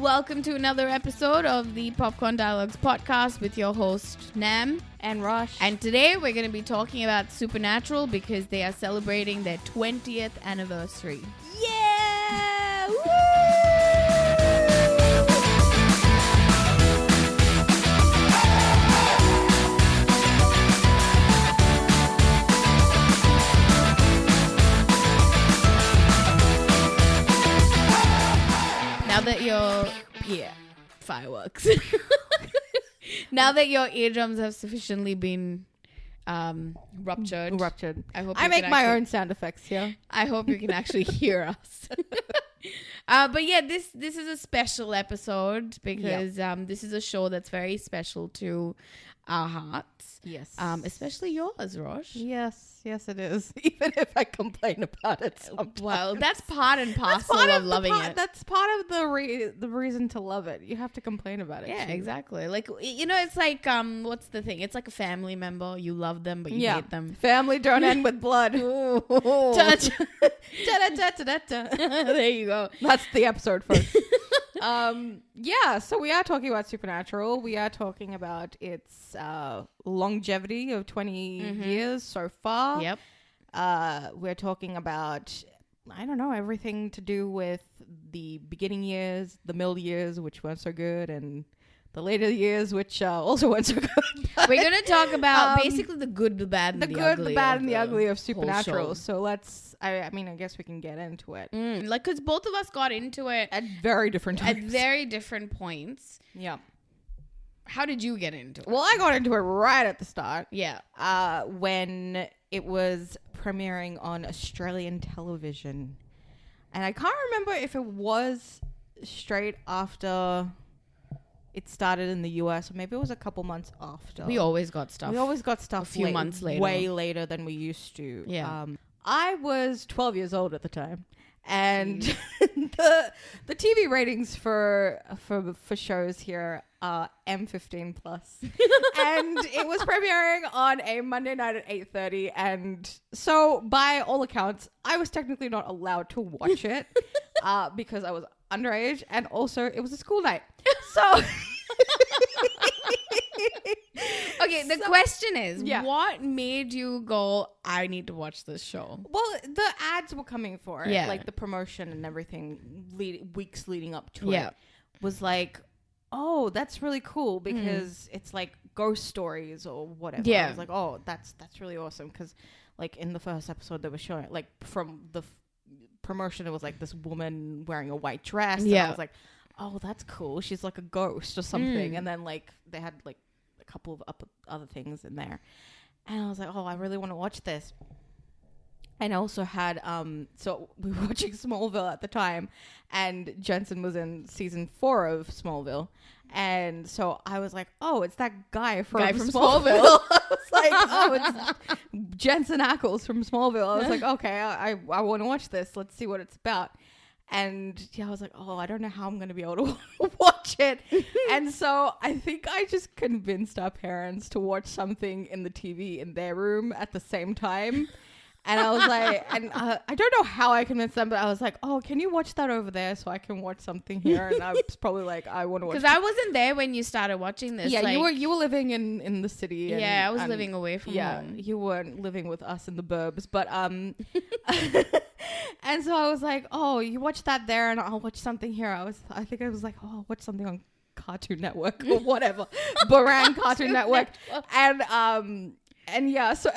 Welcome to another episode of the Popcorn Dialogues podcast with your host, Nam. And Rosh. And today we're going to be talking about Supernatural because they are celebrating their 20th anniversary. Yeah! Woo! Now that fireworks. Now that your eardrums have sufficiently been ruptured. I hope I make my own sound effects here. I hope you can actually hear us. But yeah, this is a special episode because this is a show that's very special to our hearts. Yes. Especially yours, Rosh. Yes, it is. Even if I complain about it sometimes. Well, that's part and parcel of loving it. That's part of the reason to love it. You have to complain about it. Yeah, too. exactly. Like, you know, it's like, what's the thing? It's like a family member. You love them, but you hate them. Family don't end with blood. There you go. That's the episode, folks. So we are talking about Supernatural. We are talking about its longevity of 20 years so far. Yep. We're talking about, I don't know, everything to do with the beginning years, the middle years, which weren't so good, and the later years, which also weren't so good. We're going to talk about basically the good, the bad, and the ugly. The bad, and the ugly of Supernatural. Show. So let's, I guess we can get into it. Like, because both of us got into it at very different times. At very different points. Yeah. How did you get into it? Well, I got into it right at the start. Yeah. When it was premiering on Australian television. And I can't remember if it was straight after it started in the US, or maybe it was a couple months after. We always got stuff. A few months later. Way later than we used to. Yeah. I was 12 years old at the time. And the TV ratings for shows here are M15 plus. And it was premiering on a Monday night at 8:30. And so by all accounts, I was technically not allowed to watch it because I was underage, and also it was a school night. So okay, the question is, what made you go, I need to watch this show? Well, the ads were coming for it. Yeah. Like the promotion and everything weeks leading up to it was like, oh, that's really cool because it's like ghost stories or whatever. Yeah. I was like, oh, that's really awesome because like in the first episode they were showing like from the promotion it was like this woman wearing a white dress. And I was like, oh, that's cool. She's like a ghost or something. And then like they had like a couple of other things in there. And I was like, oh, I really want to watch this. And I also had, so we were watching Smallville at the time, and Jensen was in season 4 of Smallville. And so I was like, oh, it's that guy from Smallville. I was like, oh, it's Jensen Ackles from Smallville. I was like, okay, I want to watch this. Let's see what it's about. And I was like, oh, I don't know how I'm going to be able to watch it. And so I think I just convinced our parents to watch something in the TV in their room at the same time. And I was like, I don't know how I convinced them, but I was like, oh, can you watch that over there so I can watch something here? And I was probably like, I want to watch. Because I wasn't there when you started watching this. Yeah, like, you were living in the city. And, I was living away from home. You weren't living with us in the burbs, but and so I was like, oh, you watch that there, and I'll watch something here. I think I was like, oh, I'll watch something on Cartoon Network or whatever, Barang Cartoon Network, and so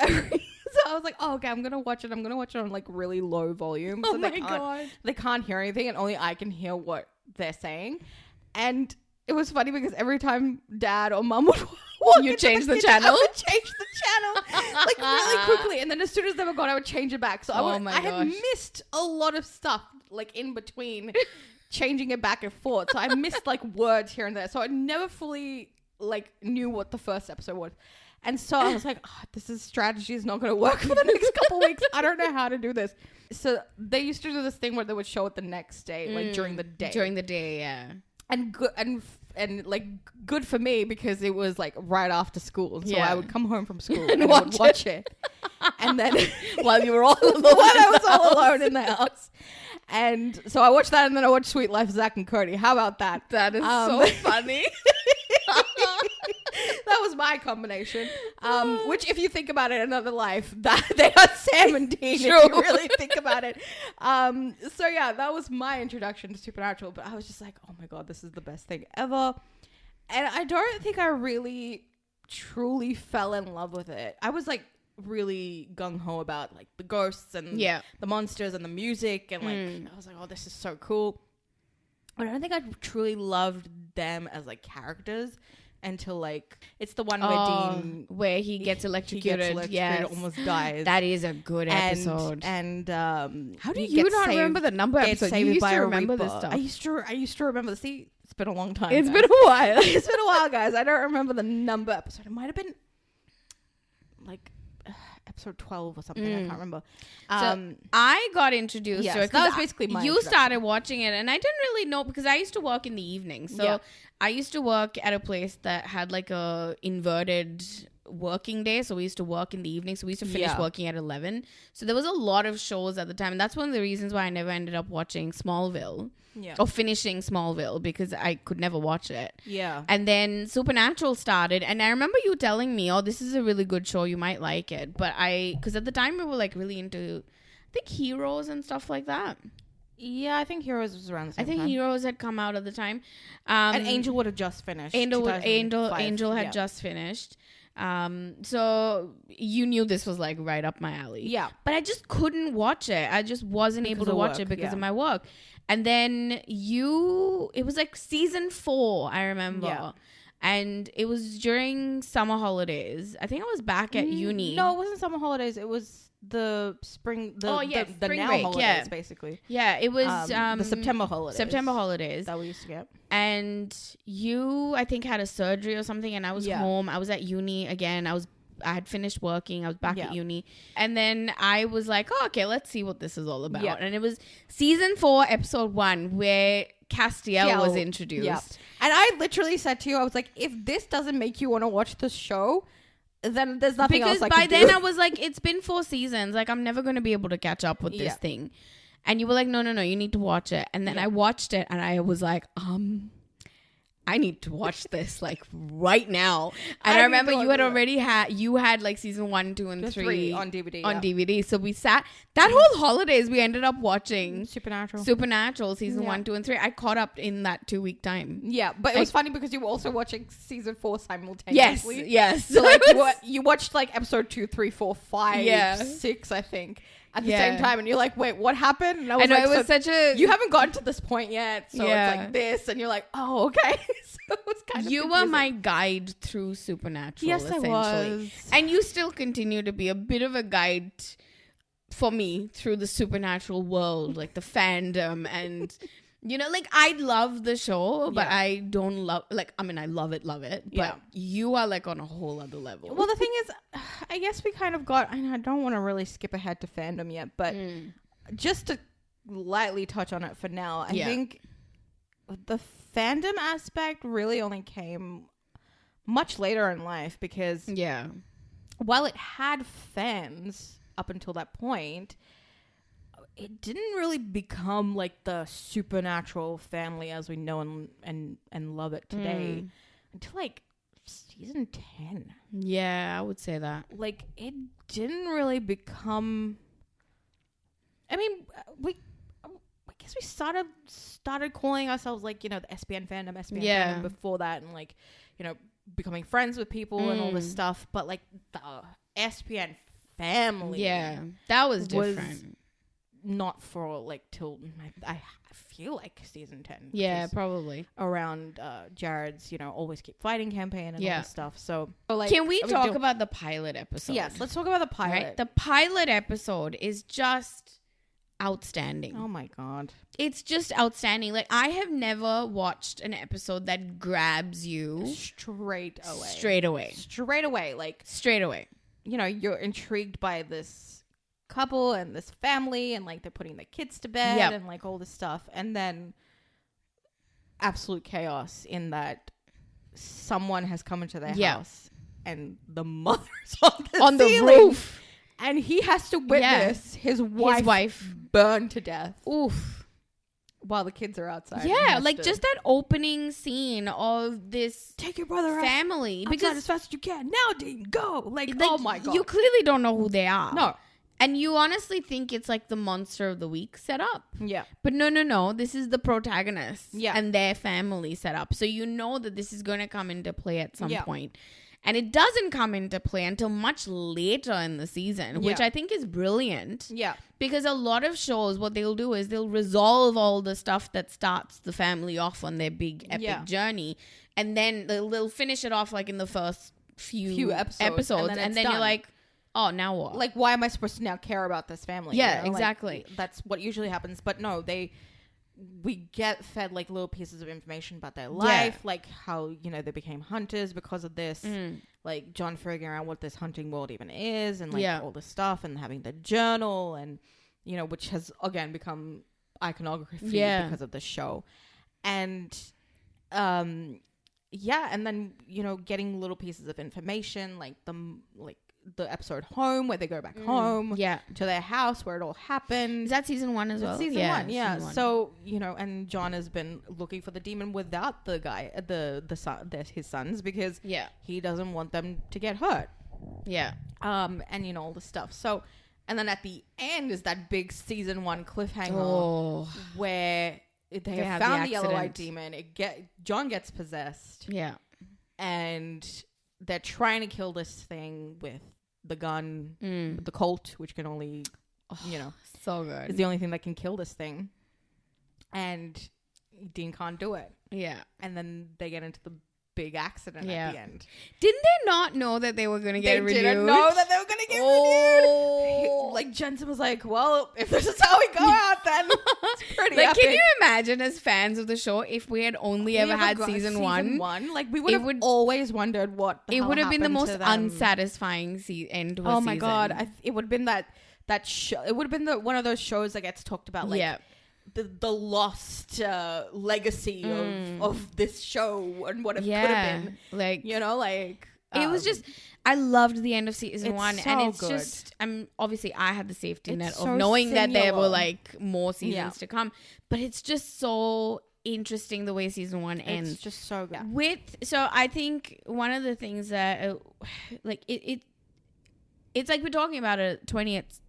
So I was like, oh, okay, I'm going to watch it. I'm going to watch it on like really low volume. Oh so my God. They can't hear anything and only I can hear what they're saying. And it was funny because every time dad or mum would walk you change the channel? I would change the channel like really quickly. And then as soon as they were gone, I would change it back. So I had missed a lot of stuff like in between changing it back and forth. So I missed like words here and there. So I never fully like knew what the first episode was. And so I was like, oh, this strategy is not going to work for the next couple weeks. I don't know how to do this. So they used to do this thing where they would show it the next day, like during the day. During the day, yeah. And good and like good for me because it was like right after school. So I would come home from school and watch it. And then while you were all alone. While I was all alone in the house. And so I watched that, and then I watched Sweet Life of Zach and Cody. How about that? That is so funny. That was my combination. Which, if you think about it, another life, that they are Sam and Dean. True. If you really think about it. So yeah, that was my introduction to Supernatural. But I was just like, oh my god, this is the best thing ever. And I don't think I really truly fell in love with it. I was like really gung-ho about like the ghosts and the monsters and the music, and like I was like, oh, this is so cool. But I don't think I truly loved them as like characters until like it's the one where he gets electrocuted. Yes, almost dies. That is a good episode. And how do you not remember the number episode? You used to remember this stuff. I used to remember. See, it's been a long time. It's been a while. It's been a while, guys. I don't remember the number episode. It might have been like episode 12 or something. I can't remember. So I got introduced to it. That was basically my You started watching it, and I didn't really know because I used to work in the evening. So I used to work at a place that had like a inverted working day. So we used to work in the evening. So we used to finish working at 11. So there was a lot of shows at the time. And that's one of the reasons why I never ended up watching Smallville. Or finishing Smallville, because I could never watch it. And then Supernatural started, and I remember you telling me, oh, this is a really good show, you might like it. But because at the time we were like really into, I think, Heroes and stuff like that. Yeah, I think Heroes was around the same time. I think Heroes had come out at the time. And Angel would have just finished. Angel had just finished. So you knew this was like right up my alley. Yeah. But I just couldn't watch it. I just wasn't able to watch it because of my work. And then it was like season 4, I remember. Yeah. And it was during summer holidays. I think I was back at uni. No, it wasn't summer holidays. It was the spring, the spring now break, holidays, basically. Yeah, it was the September holidays. September holidays. That we used to get. And you, I think, had a surgery or something, and I was home. I was at uni again. I had finished working. I was back at uni. And then I was like, oh, okay, let's see what this is all about. Yeah. And it was season 4, episode 1, where Castiel was introduced. Yeah. And I literally said to you, I was like, if this doesn't make you want to watch the show, then there's nothing else I can do. Because by then I was like, it's been 4 seasons. Like, I'm never going to be able to catch up with this thing. And you were like, no, you need to watch it. And then I watched it, and I was like, I need to watch this like right now. And I remember you had like season 1, 2, and 3 on DVD. On DVD. So we sat that whole holidays. We ended up watching Supernatural season 1, 2, and 3. I caught up in that 2-week time. Yeah, but it was funny because you were also watching season 4 simultaneously. Yes. So like you watched like episode 2, 3, 4, 5, 6, I think. At the same time, and you're like, wait, what happened? And I was it was such a... You haven't gotten to this point yet, so it's like this, and you're like, oh, okay. So it was kind of You were my guide through Supernatural, essentially. I was. And you still continue to be a bit of a guide for me through the Supernatural world, like the fandom and... You know, like, I love the show, but I don't love... Like, I mean, I love it. But you are, like, on a whole other level. Well, the thing is, I guess we kind of got... I don't want to really skip ahead to fandom yet, but just to lightly touch on it for now, I think the fandom aspect really only came much later in life because... Yeah. While it had fans up until that point... It didn't really become like the Supernatural family as we know and love it today until like season 10. Yeah, I would say that. Like it didn't really become. I mean, I guess we started calling ourselves like the SPN fandom before that, and like becoming friends with people and all this stuff. But like the SPN family, that was different. Not for like till I feel like season 10. Yeah, probably around Jared's always keep fighting campaign and all this stuff. So like, can we talk about the pilot episode? Yes, let's talk about the pilot. Right? The pilot episode is just outstanding. Oh my god, it's just outstanding. Like I have never watched an episode that grabs you straight away. Like straight away. You're intrigued by this couple and this family, and like they're putting their kids to bed and like all this stuff, and then absolute chaos in that someone has come into their house and the mother's on the roof, And he has to witness his wife burn to death. Oof. While the kids are outside. Yeah, like just that opening scene of this take your brother family. Because as fast as you can. Now, Dean, go. Like, oh my God. You clearly don't know who they are. No. And you honestly think it's like the monster of the week set up. Yeah. But no. This is the protagonist and their family set up. So you know that this is going to come into play at some point. And it doesn't come into play until much later in the season, which I think is brilliant. Yeah. Because a lot of shows, what they'll do is they'll resolve all the stuff that starts the family off on their big epic journey. And then they'll finish it off like in the first few episodes. And then you're like, oh, now what? Like, why am I supposed to now care about this family? Yeah, you know? exactly. Like, that's what usually happens. But no, we get fed like little pieces of information about their life, like how, you know, they became hunters because of this, like John figuring out what this hunting world even is, and like all this stuff, and having the journal, and, you know, which has again become iconography because of the show. And and then, you know, getting little pieces of information like the episode Home, where they go back home to their house where it all happened. Is that season 1 as well? Season 1, yeah. Season 1. So, you know, and John has been looking for the demon without the guy, his sons, because he doesn't want them to get hurt. Yeah. And, you know, all the stuff. So, and then at the end is that big season 1 cliffhanger where they have found the yellow-eyed demon. John gets possessed. Yeah. And they're trying to kill this thing with the gun, the Colt, which can only, you know, so good. Is the only thing that can kill this thing. And Dean can't do it. Yeah. And then they get into the big accident at the end. Didn't they not know that they were going to get renewed? They didn't know that they were going to get renewed. Like, Jensen was like, well, if this is how we go out, then it's pretty epic. Can you imagine, as fans of the show, if we had only ever had season 1? Like, we would have always wondered what the hell would have been the most them. unsatisfying end to a season. Oh my God. It would have been that show. It would have been one of those shows that gets talked about, like, the lost legacy of this show and what it could have been. Like, you know, like, it was just, I loved the end of season 1, so and it's good. Just, obviously I had the safety net of knowing that there were like more seasons to come, but it's just so interesting the way season 1 ends. It's just so good. So I think one of the things that like it's like we're talking about a 20th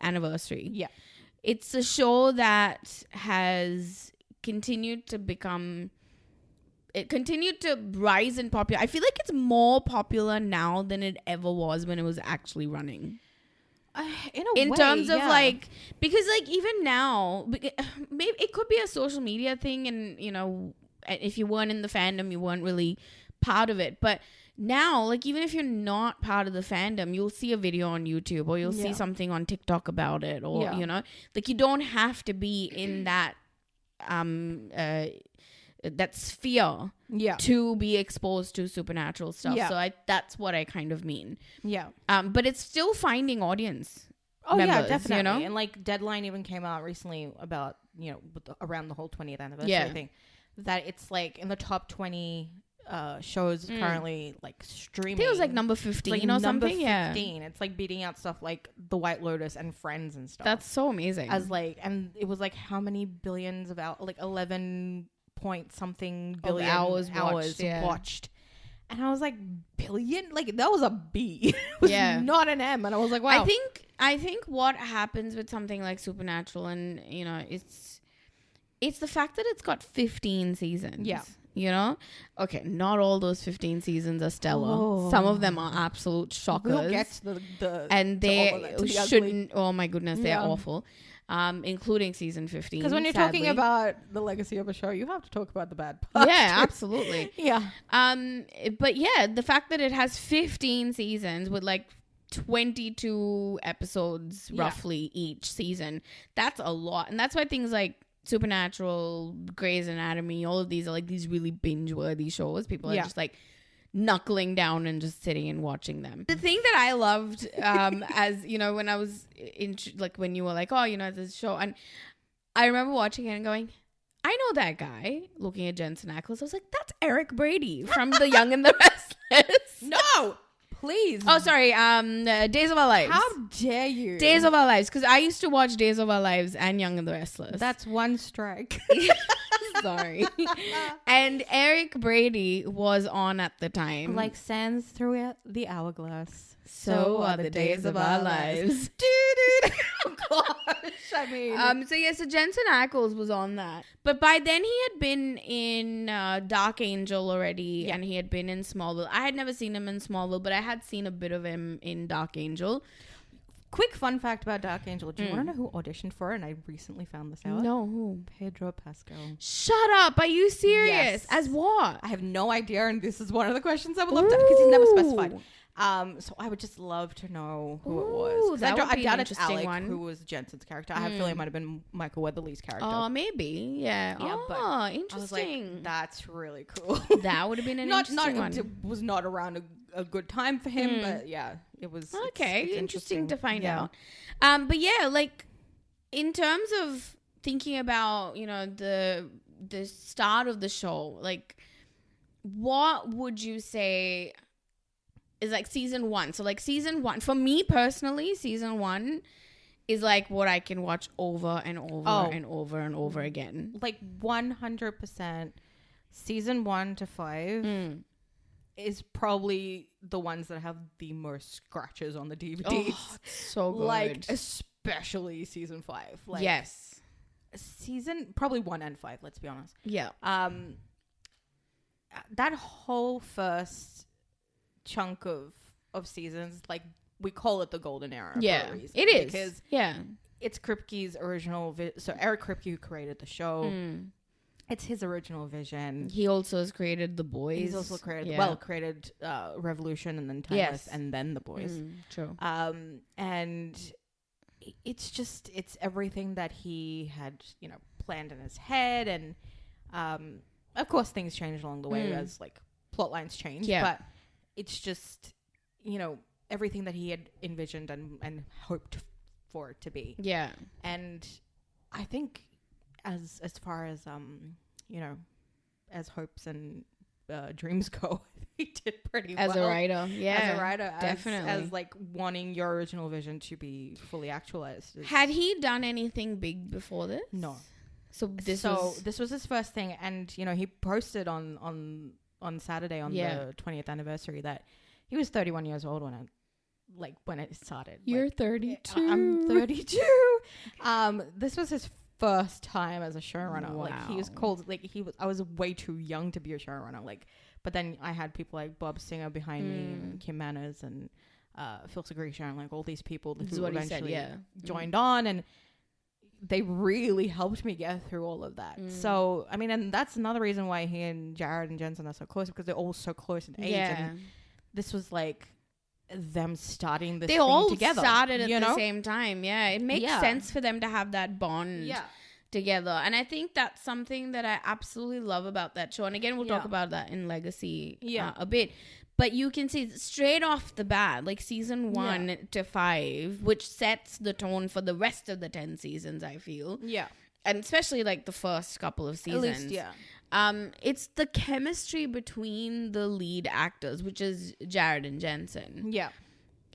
anniversary. Yeah. It's a show that has continued to rise in popular. I feel like it's more popular now than it ever was when it was actually running. In way, terms of like, because like even now, maybe it could be a social media thing, and, you know, if you weren't in the fandom, you weren't really part of it. But now, like, even if you're not part of the fandom, you'll see a video on YouTube, or you'll see something on TikTok about it, or, you know, like, you don't have to be in that that sphere to be exposed to supernatural stuff. So that's what I kind of mean. Yeah. But it's still finding audience. Oh, members, yeah, definitely. You know? And like Deadline even came out recently about, you know, around the whole 20th anniversary thing, that it's like in the top 20 shows currently, like, streaming. I think it was like number 15 like or something. Number 15. It's like beating out stuff like The White Lotus and Friends and stuff. That's so amazing. As like, and it was like how many billions of like 11 point something billion hours watched. And I was like, billion? Like, that was a B. It was not an M. And I was like, wow. I think what happens with something like Supernatural, and, you know, it's the fact that it's got 15 seasons. Yeah. You know? Okay, not all those 15 seasons are stellar. Oh. Some of them are absolute shockers. We'll get to the and they shouldn't. Oh my goodness, they're awful. Including season 15. Because when you're talking about the legacy of a show, you have to talk about the bad part. Yeah, absolutely. Yeah. But yeah, the fact that it has 15 seasons with like 22 episodes roughly each season, that's a lot. And that's why things like Supernatural, Grey's Anatomy, all of these are like these really binge-worthy shows. People are just like knuckling down and just sitting and watching them. The thing that I loved, as you know, when I was in, like, when you were like, oh, you know, this show, and I remember watching it and going, I know that guy. Looking at Jensen Ackles, I was like, that's Eric Brady from The Young and the Restless. No, please. Oh, sorry. Days of Our Lives. How dare you? Days of Our Lives, because I used to watch Days of Our Lives and Young and the Restless. That's one strike. Sorry. And Eric Brady was on at the time. Like sands through the hourglass. So are the days of our lives. Dude. Oh gosh. I mean. So Jensen Ackles was on that. But by then he had been in Dark Angel already, and he had been in Smallville. I had never seen him in Smallville, but I had seen a bit of him in Dark Angel. Quick fun fact about Dark Angel. Do you want to know who auditioned for it? And I recently found this out. No, who? Pedro Pascal. Shut up. Are you serious? Yes. As what? I have no idea, and this is one of the questions I would love to, because he's never specified. So I would just love to know who it was. That would I be doubt an it's interesting Alec, one. who was Jensen's character. I have a feeling it might have been Michael Weatherly's character. Oh, maybe. Yeah. But interesting. I was like, that's really cool. That would have been an interesting one. It was not around a good time for him, but yeah, it was. Okay, it's interesting to find out. Yeah. But yeah, like in terms of thinking about, the start of the show, like what would you say is like season 1? So like season 1, for me personally, season 1 is like what I can watch over and over and over and over again. Like 100%. Season 1 to 5 is probably the ones that have the most scratches on the DVDs. Oh, so good. Like especially season 5. Like, yes. Season probably 1 and 5. Let's be honest. Yeah. That whole first chunk of seasons, like we call it the golden era. Yeah, for a reason, it is. Because it's Kripke's original. So Eric Kripke, who created the show, it's his original vision. He also has created The Boys. He's also created Revolution, and then Timeless, and then The Boys. True. And it's everything that he had planned in his head, and of course things changed along the way as like plot lines change. But it's just everything that he had envisioned and hoped for it to be. Yeah. And I think as far as as hopes and dreams go, he did pretty well. As a writer. Yeah. As a writer. Definitely. As like wanting your original vision to be fully actualized. Had he done anything big before this? No. So this was his first thing, and he posted on Saturday on the 20th anniversary that he was 31 years old when it started. You're 32. I'm 32. This was his first time as a showrunner. Wow. Like he was called, I was way too young to be a showrunner. But then I had people like Bob Singer behind me, and Kim Manners, and Phil Segrisha, and like all these people who eventually joined on, and they really helped me get through all of that. So, I mean, and that's another reason why he and Jared and Jensen are so close, because they're all so close in age. Yeah. And this was like them starting this thing together. They all started at the same time. Yeah. It makes sense for them to have that bond together. And I think that's something that I absolutely love about that show. And again, we'll talk about that in Legacy a bit. But you can see straight off the bat, like season 1 to 5, which sets the tone for the rest of the 10 seasons, I feel. Yeah. And especially like the first couple of seasons. At least, it's the chemistry between the lead actors, which is Jared and Jensen. Yeah.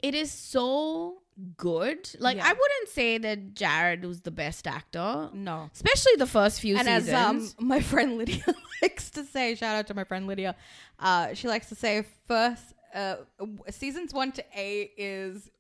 It is so good. Like, I wouldn't say that Jared was the best actor. No. Especially the first few seasons. And as my friend Lydia likes to say, shout out to my friend Lydia, she likes to say seasons 1 to 8 is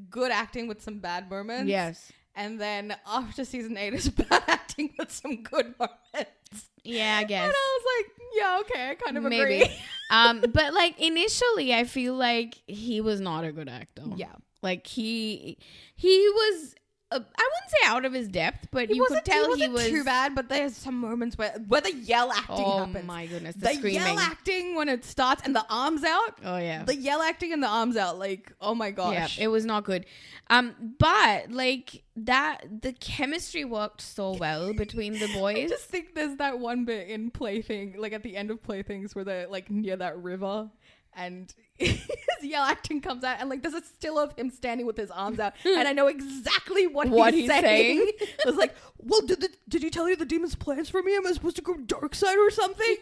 good acting with some bad moments. Yes. And then after season 8 is bad acting with some good moments. Yeah, I guess. And I was like, yeah, okay, I kind of agree. But like initially I feel like he was not a good actor. Yeah. Like he was I wouldn't say out of his depth, but you could tell he was too bad. But there's some moments where the yell acting happens. Oh my goodness, the screaming. Yell acting when it starts and the arms out. Oh yeah, the yell acting and the arms out. Like, oh my gosh, yeah, it was not good. But like the chemistry worked so well between the boys. I just think there's that one bit in Plaything, like at the end of Playthings, where they're like near that river. And his yell acting comes out, and like there's a still of him standing with his arms out, and I know exactly what he's saying. I was like, "Well, did he tell you the demon's plans for me? Am I supposed to go dark side or something?"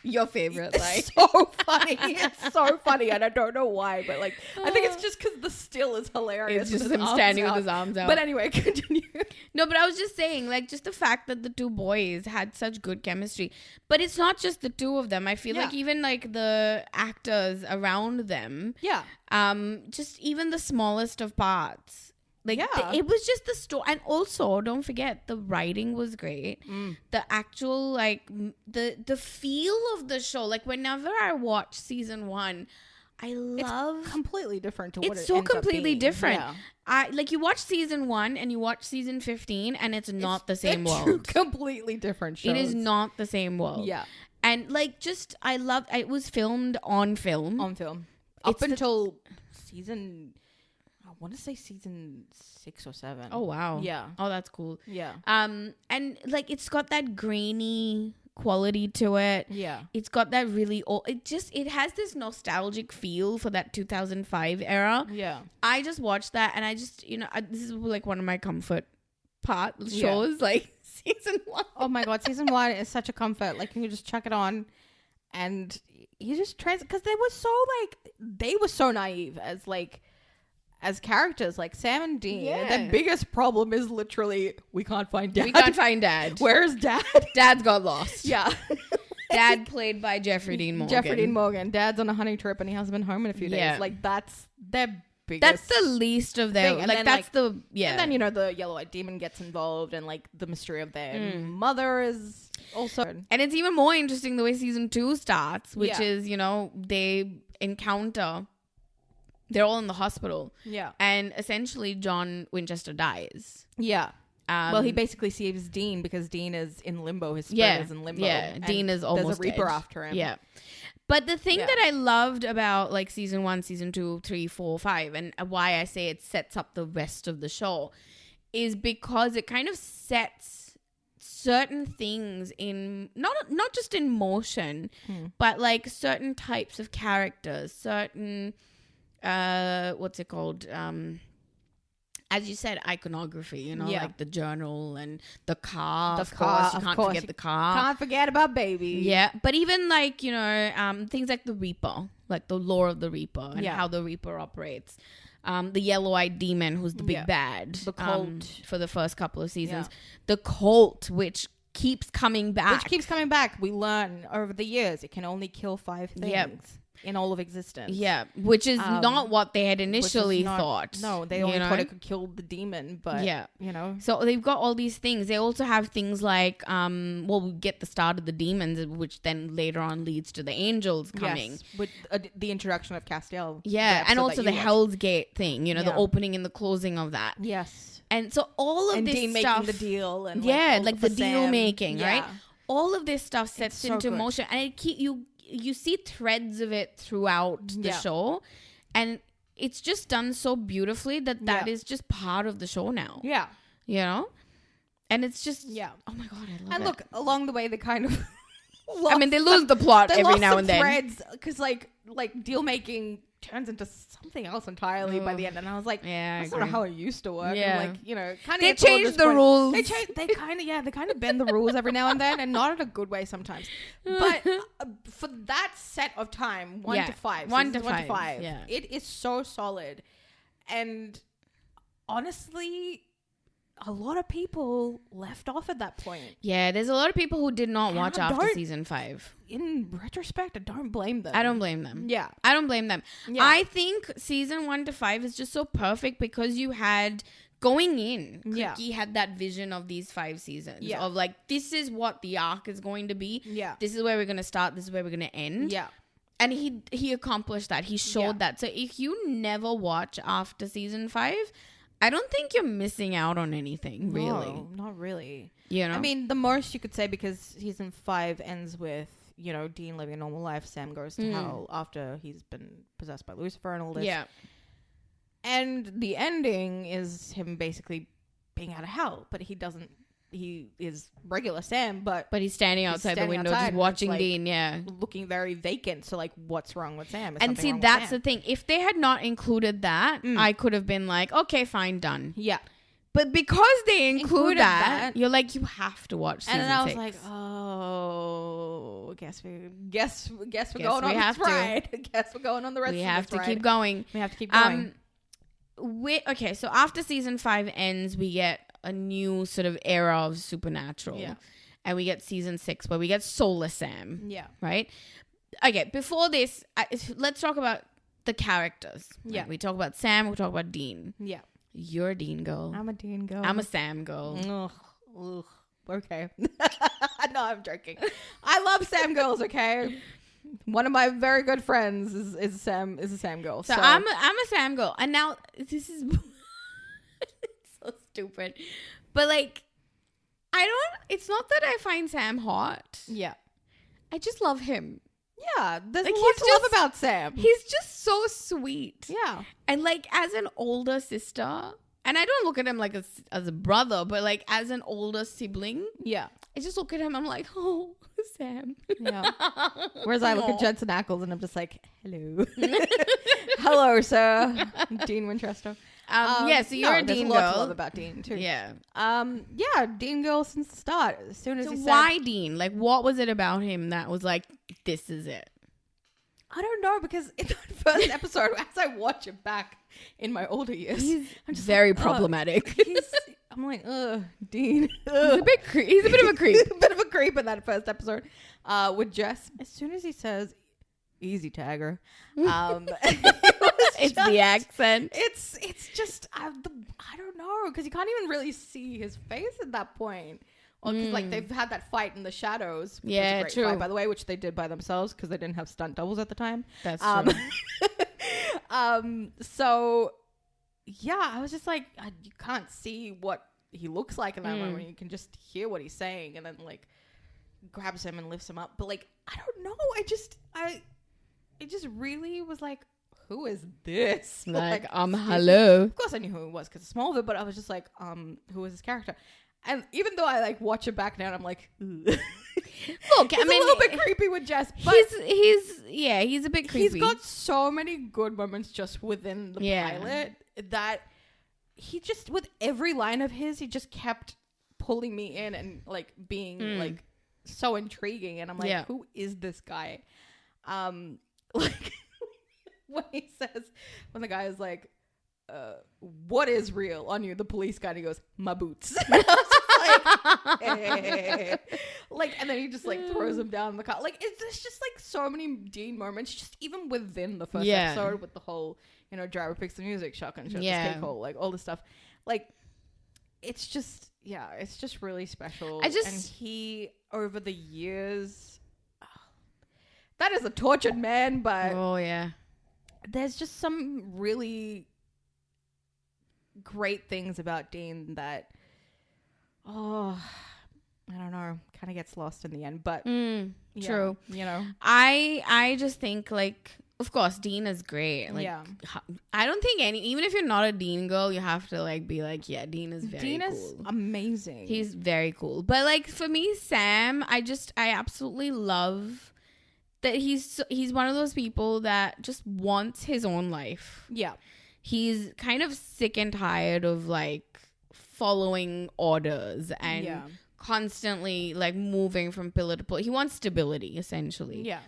Your favorite, It's so funny. It's so funny, and I don't know why, but like, I think it's just because the still is hilarious. It's just him standing with his arms out. But anyway, continue. No, but I was just saying, like, just the fact that the two boys had such good chemistry. But it's not just the two of them. I feel like even like the actors around them. Yeah. Just even the smallest of parts. Like, it was just the story. And also, don't forget, the writing was great. The actual, like, the feel of the show. Like, whenever I watch season 1, I love... It's completely different to what it's it so ends up completely being. different. Yeah. Like, you watch season 1 and you watch season 15 and it's not the same world. Completely different shows. It is not the same world. Yeah. And, like, just, I love... It was filmed on film. On film. Up until season... I want to say season 6 or 7. Oh, wow. Yeah. Oh, that's cool. Yeah. And like it's got that grainy quality to it. Yeah. It's got that really old, it has this nostalgic feel for that 2005 era. Yeah. I just watched that and I just, this is like one of my comfort shows, like season 1. Oh my God. Season 1 is such a comfort. Like you can just chuck it on and you just because they were so naive as characters, like Sam and Dean. Yeah. Their biggest problem is literally we can't find Dad. We can't find Dad. Where's Dad? Dad's got lost. Yeah. Dad played by Jeffrey Dean Morgan. Dad's on a hunting trip and he hasn't been home in a few days. Yeah. Like that's their biggest. That's the least of their. thing. Like then, that's like, the yeah. And then the yellow-eyed demon gets involved and like the mystery of their mother is also. And it's even more interesting the way season 2 starts, which Yeah. is they encounter. They're all in the hospital. Yeah. And essentially John Winchester dies. Yeah. Well, he basically saves Dean because Dean is in limbo. His spirit is in limbo. Yeah. Dean is almost There's a Reaper dead. after him. Yeah. But the thing that I loved about like season 1, season 2, 3, 4, 5, and why I say it sets up the rest of the show is because it kind of sets certain things in not just in motion, but like certain types of characters, certain what's it called? As you said, iconography, like the journal and the car. Of course, you can't forget the car. Can't forget about baby. Yeah, but even like, things like the Reaper, like the lore of the Reaper and how the Reaper operates. The yellow-eyed demon, who's the big bad. The cult. For the first couple of seasons. Yeah. The cult, which keeps coming back. We learn over the years it can only kill 5 things. In all of existence. Yeah, which is not what they had initially thought. No, they only thought it could kill the demon, but, So they've got all these things. They also have things like, we get the start of the demons, which then later on leads to the angels coming. Yes, with the introduction of Castiel. Yeah, and also the Hell's Gate thing, the opening and the closing of that. Yes. And so all of and this Dean stuff. making the deal. And like the deal Sam. making, right? All of this stuff sets into motion. And you see threads of it throughout the show, and it's just done so beautifully that is just part of the show now. Yeah. And it's just oh my God, I love it. And look, along the way they kind of they lose the plot every now and then. Threads, because like deal making turns into something else entirely by the end, and I was like, that's not how it used to work. Yeah. And like, kind of they changed the rules. They kind of bend the rules every now and then, and not in a good way sometimes. But for that set of time, 1 to 5, 1 to 5, it is so solid. And honestly, a lot of people left off at that point. Yeah, there's a lot of people who did not watch after season 5. In retrospect, I don't blame them. I don't blame them. Yeah. I don't blame them. Yeah. I think season 1 to 5 is just so perfect because you had going in. He had that vision of these 5 seasons. Yeah. Of like, this is what the arc is going to be. Yeah. This is where we're going to start. This is where we're going to end. Yeah. And he accomplished that. He showed that. So if you never watch after season 5, I don't think you're missing out on anything, really. No, not really. I mean, the most you could say, because season 5 ends with, Dean living a normal life. Sam goes to hell after he's been possessed by Lucifer and all this. Yeah. And the ending is him basically being out of hell, but he is regular Sam, but he's standing outside the window just watching Dean, looking very vacant. So like, what's wrong with Sam? And see, that's the thing. If they had not included that, I could have been like, okay, fine, done. Yeah. But because they include that, you're like, you have to watch season 6. And then I was like, oh, guess we're going on this ride. Guess we're going on the rest of this ride. We have to keep going. We have to keep going. Okay, so after season 5 ends, we get a new sort of era of supernatural. Yeah. And we get season 6 where we get Soulless Sam. Yeah. Right? Okay, before this, let's talk about the characters. Yeah. Right? We talk about Sam, we talk about Dean. Yeah. You're a Dean girl. I'm a Dean girl. I'm a Sam girl. Ugh. Okay. No, I'm joking. I love Sam girls, okay? One of my very good friends is a Sam girl. So I'm a Sam girl. And now this is so stupid. But like it's not that I find Sam hot. Yeah. I just love him. Yeah, there's like, a lot to love about Sam. He's just so sweet. Yeah. And like as an older sister, and I don't look at him like as a brother, but like as an older sibling. Yeah. I just look at him, I'm like, oh, Sam. Yeah. Whereas I look at Jensen Ackles and I'm just like, hello. Hello, sir. Dean Winchester. So you're a Dean girl. There's a lot to love about Dean too. Yeah. Dean girl since the start. As soon as he said, why Dean? Like, what was it about him that was like, this is it? I don't know, because in that first episode, as I watch it back in my older years, I'm just very problematic. I'm like, Dean. He's a bit of a creep. A bit of a creep in that first episode. With Jess, as soon as he says, easy tagger. It's the accent. It's just, I don't know, because you can't even really see his face at that point. Because like they've had that fight in the shadows. Which was a great fight, by the way, which they did by themselves because they didn't have stunt doubles at the time. That's true. So yeah, I was just like, you can't see what he looks like in that moment. You can just hear what he's saying, and then like grabs him and lifts him up. But like, I don't know. It just really was like, who is this? Like hello. Of course I knew who it was because of Smallville, but I was just like, who is this character? And even though I like watch it back now, and I'm like, look, he's a little bit creepy with Jess. But he's a bit creepy. He's got so many good moments just within the pilot that he just, with every line of his, he just kept pulling me in and like being like so intriguing. And I'm like, who is this guy? Like when the guy is like, what is real on you? The police guy, and he goes, my boots. Like, and then he just like throws him down in the car. Like, there's just like so many Dean moments, just even within the first episode, with the whole, driver picks the music, shotgun shot, cake hole, like all this stuff. Like, it's just really special. And he, over the years, that is a tortured man, but there's just some really great things about Dean that I don't know, kind of gets lost in the end, but true. I just think, like, of course Dean is great. Like, I don't think even if you're not a Dean girl, you have to like be like, Dean is very cool. Is amazing. He's very cool. But like for me, Sam, I absolutely love that he's one of those people that just wants his own life. Yeah. He's kind of sick and tired of like following orders and constantly like moving from pillar to pillar. He wants stability, essentially. Yeah.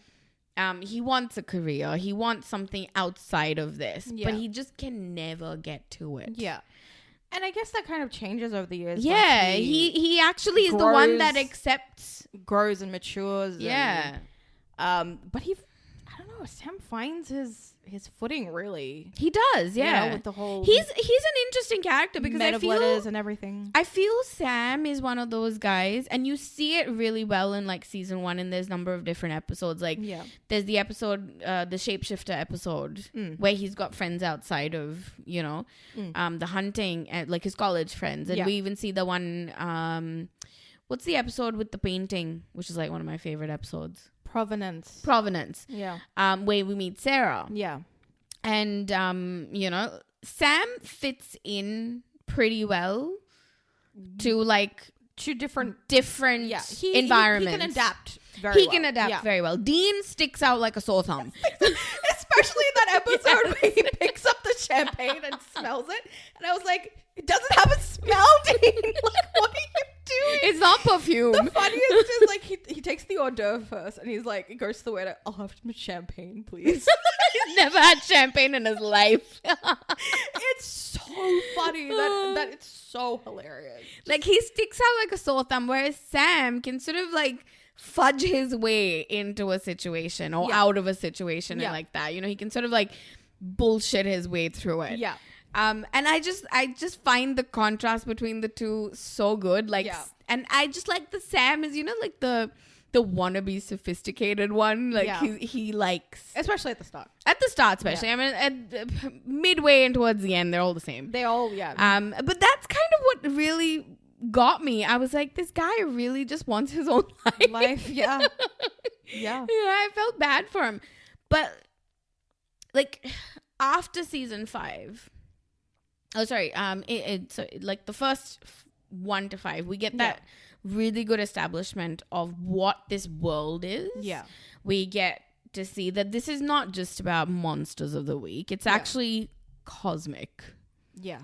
He wants a career. He wants something outside of this, but he just can never get to it. Yeah. And I guess that kind of changes over the years. Yeah. Like he actually is the one that grows and matures. Yeah. But I don't know, Sam finds his footing, really. He does, yeah. With the whole, he's an interesting character because I feel letters and everything. I feel Sam is one of those guys, and you see it really well in like season 1, and there's a number of different episodes. Like there's the episode, the shapeshifter episode, where he's got friends outside of the hunting, like his college friends, and we even see the one. What's the episode with the painting, which is like one of my favorite episodes? Provenance. Yeah. Where we meet Sarah. Yeah. And, Sam fits in pretty well to like different environments. He can adapt very well. Dean sticks out like a sore thumb. Especially in that episode where he picks up the champagne and smells it. And I was like, it doesn't have a smell, Dean. Like, what are you doing? It's not perfume. The funniest is like he takes the hors d'oeuvre first, and he's like, he goes to the waiter, I'll have some champagne, please. He's never had champagne in his life. It's so funny that it's so hilarious. Like, he sticks out like a sore thumb, whereas Sam can sort of like fudge his way into a situation or out of a situation and like that. You know, he can sort of like bullshit his way through it. Yeah. And I just find the contrast between the two so good. Like, and I just like the Sam is, you know, like the wannabe sophisticated one. Like he likes, especially at the start. At the start, especially. I mean, midway and towards the end, they're all the same. But that's kind of what really got me. I was like, this guy really just wants his own life. Yeah. I felt bad for him, but like after season 5. Oh, sorry. So like the first 1 to 5, we get that really good establishment of what this world is. Yeah. We get to see that this is not just about monsters of the week. It's actually cosmic. Yeah.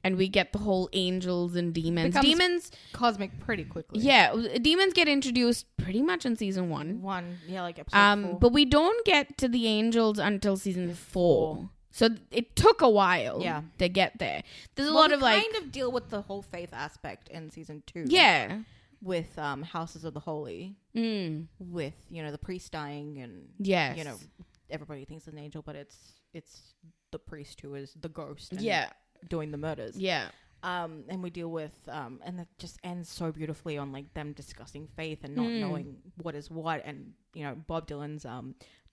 And we get the whole angels and demons. Demons cosmic pretty quickly. Yeah. Demons get introduced pretty much in season 1. Like episode 4. But we don't get to the angels until season 4. So it took a while to get there. There's a lot of like... kind of deal with the whole faith aspect in season 2. Yeah. With Houses of the Holy. With, you know, the priest dying and... Yes. You know, everybody thinks it's an angel, but it's the priest who is the ghost. And doing the murders. Yeah. And we deal with... and that just ends so beautifully on like them discussing faith and not knowing what is what. And, you know, Bob Dylan's...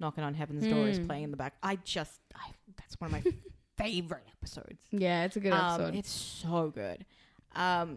Knocking on Heaven's Door is playing in the back. That's one of my favorite episodes. Yeah, it's a good episode. It's so good.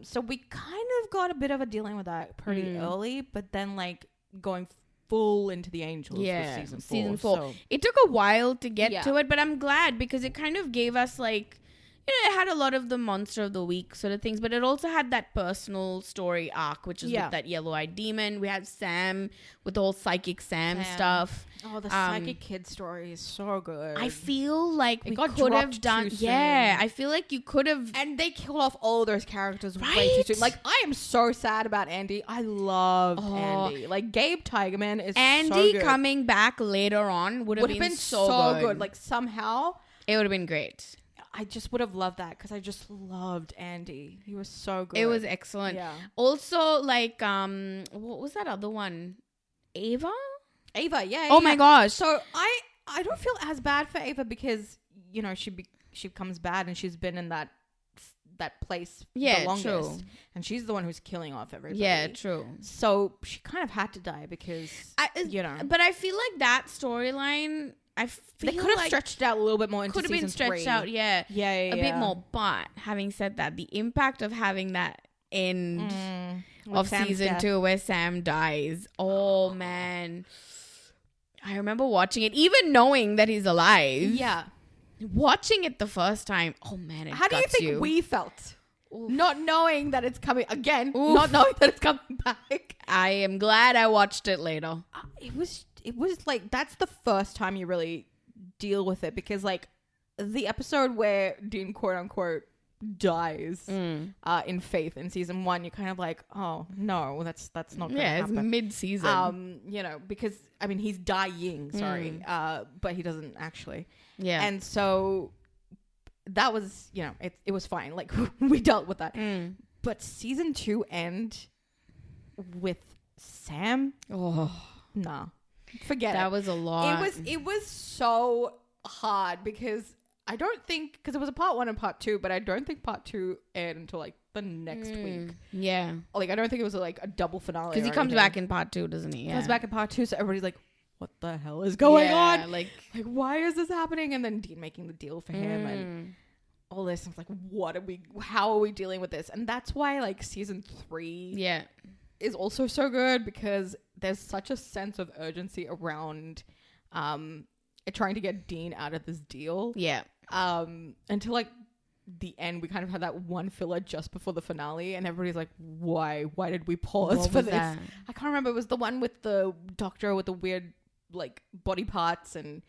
So we kind of got a bit of a dealing with that pretty early, but then like going full into the angels with season 4. So it took a while to get to it, but I'm glad because it kind of gave us like, you know, it had a lot of the monster of the week sort of things, but it also had that personal story arc, which is with that yellow-eyed demon. We had Sam with the whole psychic Sam stuff. Oh, the psychic kid story is so good. I feel like we could have done... Yeah, I feel like you could have... And they killed off all those characters way too soon. Like, I am so sad about Andy. I love Andy. Like, Gabe Tigerman is Andy so good. coming back later on would have been so good. Like, somehow... It would have been great. I just would have loved that because I just loved Andy. He was so good. It was excellent. Yeah. Also, like, what was that other one? Ava, yeah. Oh my gosh. So I don't feel as bad for Ava because, you know, she becomes bad and she's been in that place the longest. True. And she's the one who's killing off everybody. Yeah, true. So she kind of had to die because, you know. But I feel like that storyline... They could have stretched out a little bit more into season 3. Could have been stretched out, yeah. A bit more. But having said that, the impact of having that end of season 2 where Sam dies, oh man. I remember watching it, even knowing that he's alive. Yeah. Watching it the first time, oh man, How do you think we felt? Oof. Not knowing that it's coming again. Oof. Not knowing that it's coming back. I am glad I watched it later. It was like, that's the first time you really deal with it because like the episode where Dean quote unquote dies in Faith in season 1, you're kind of like, oh no, that's not gonna happen. It's mid-season. You know, because I mean he's dying, but he doesn't actually. Yeah. And so that was, you know, it was fine. Like we dealt with that. But season 2 end with Sam. Oh. Nah. Forget that was a lot. It was so hard because I don't think because it was a part 1 and part 2, but I don't think part 2 aired until like the next week. Yeah, like I don't think it was like a double finale because he comes back in part 2, doesn't he? He comes back in part 2, so everybody's like, "What the hell is going on? Like why is this happening?" And then Dean making the deal for him and all this. I was like, how are we dealing with this? And that's why like season 3 is also so good because there's such a sense of urgency around trying to get Dean out of this deal. Yeah. Until like the end, we kind of had that one filler just before the finale, and everybody's like, "Why did we pause for this?" That? I can't remember. It was the one with the doctor with the weird like body parts, and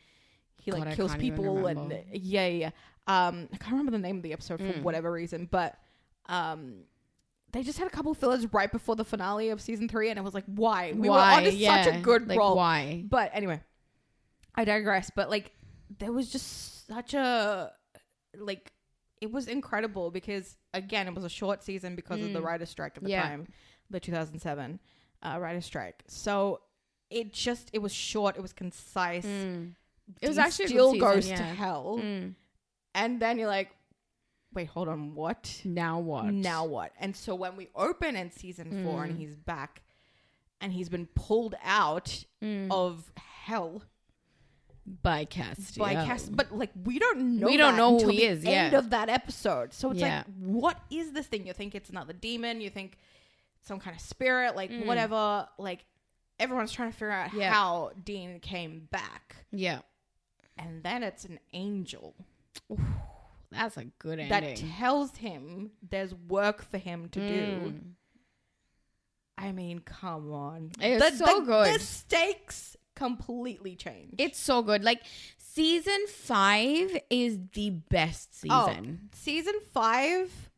he like kills people, and I can't remember the name of the episode for whatever reason, but they just had a couple of fillers right before the finale of season 3, and it was like, why? We were on such a good roll. Why? But anyway, I digress. But like, there was just such a like, it was incredible because again, it was a short season because of the writer's strike at the time, the 2007 writer's strike. So it was short. It was concise. It was actually still a good goes season, to hell, and then you're like, wait, hold on, what? Now what? And so when we open in season 4 and he's back and he's been pulled out of hell by Castiel. But like, we don't know who he is. End of that episode. So it's like, what is this thing? You think it's another demon, you think some kind of spirit, like whatever. Like, everyone's trying to figure out how Dean came back. Yeah. And then it's an angel. Ooh. That's a good ending. That tells him there's work for him to do. I mean, come on. It's so good. The stakes completely change. It's so good. Like, season 5 is the best season. Season 5,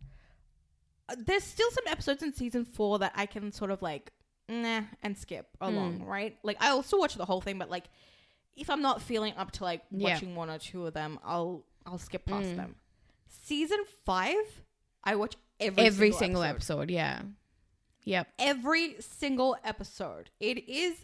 there's still some episodes in season 4 that I can sort of like, and skip along, right? Like, I'll still watch the whole thing, but like, if I'm not feeling up to like watching 1 or 2 of them, I'll skip past them. Season 5, I watch every single episode. Yeah. Yep. Every single episode. It is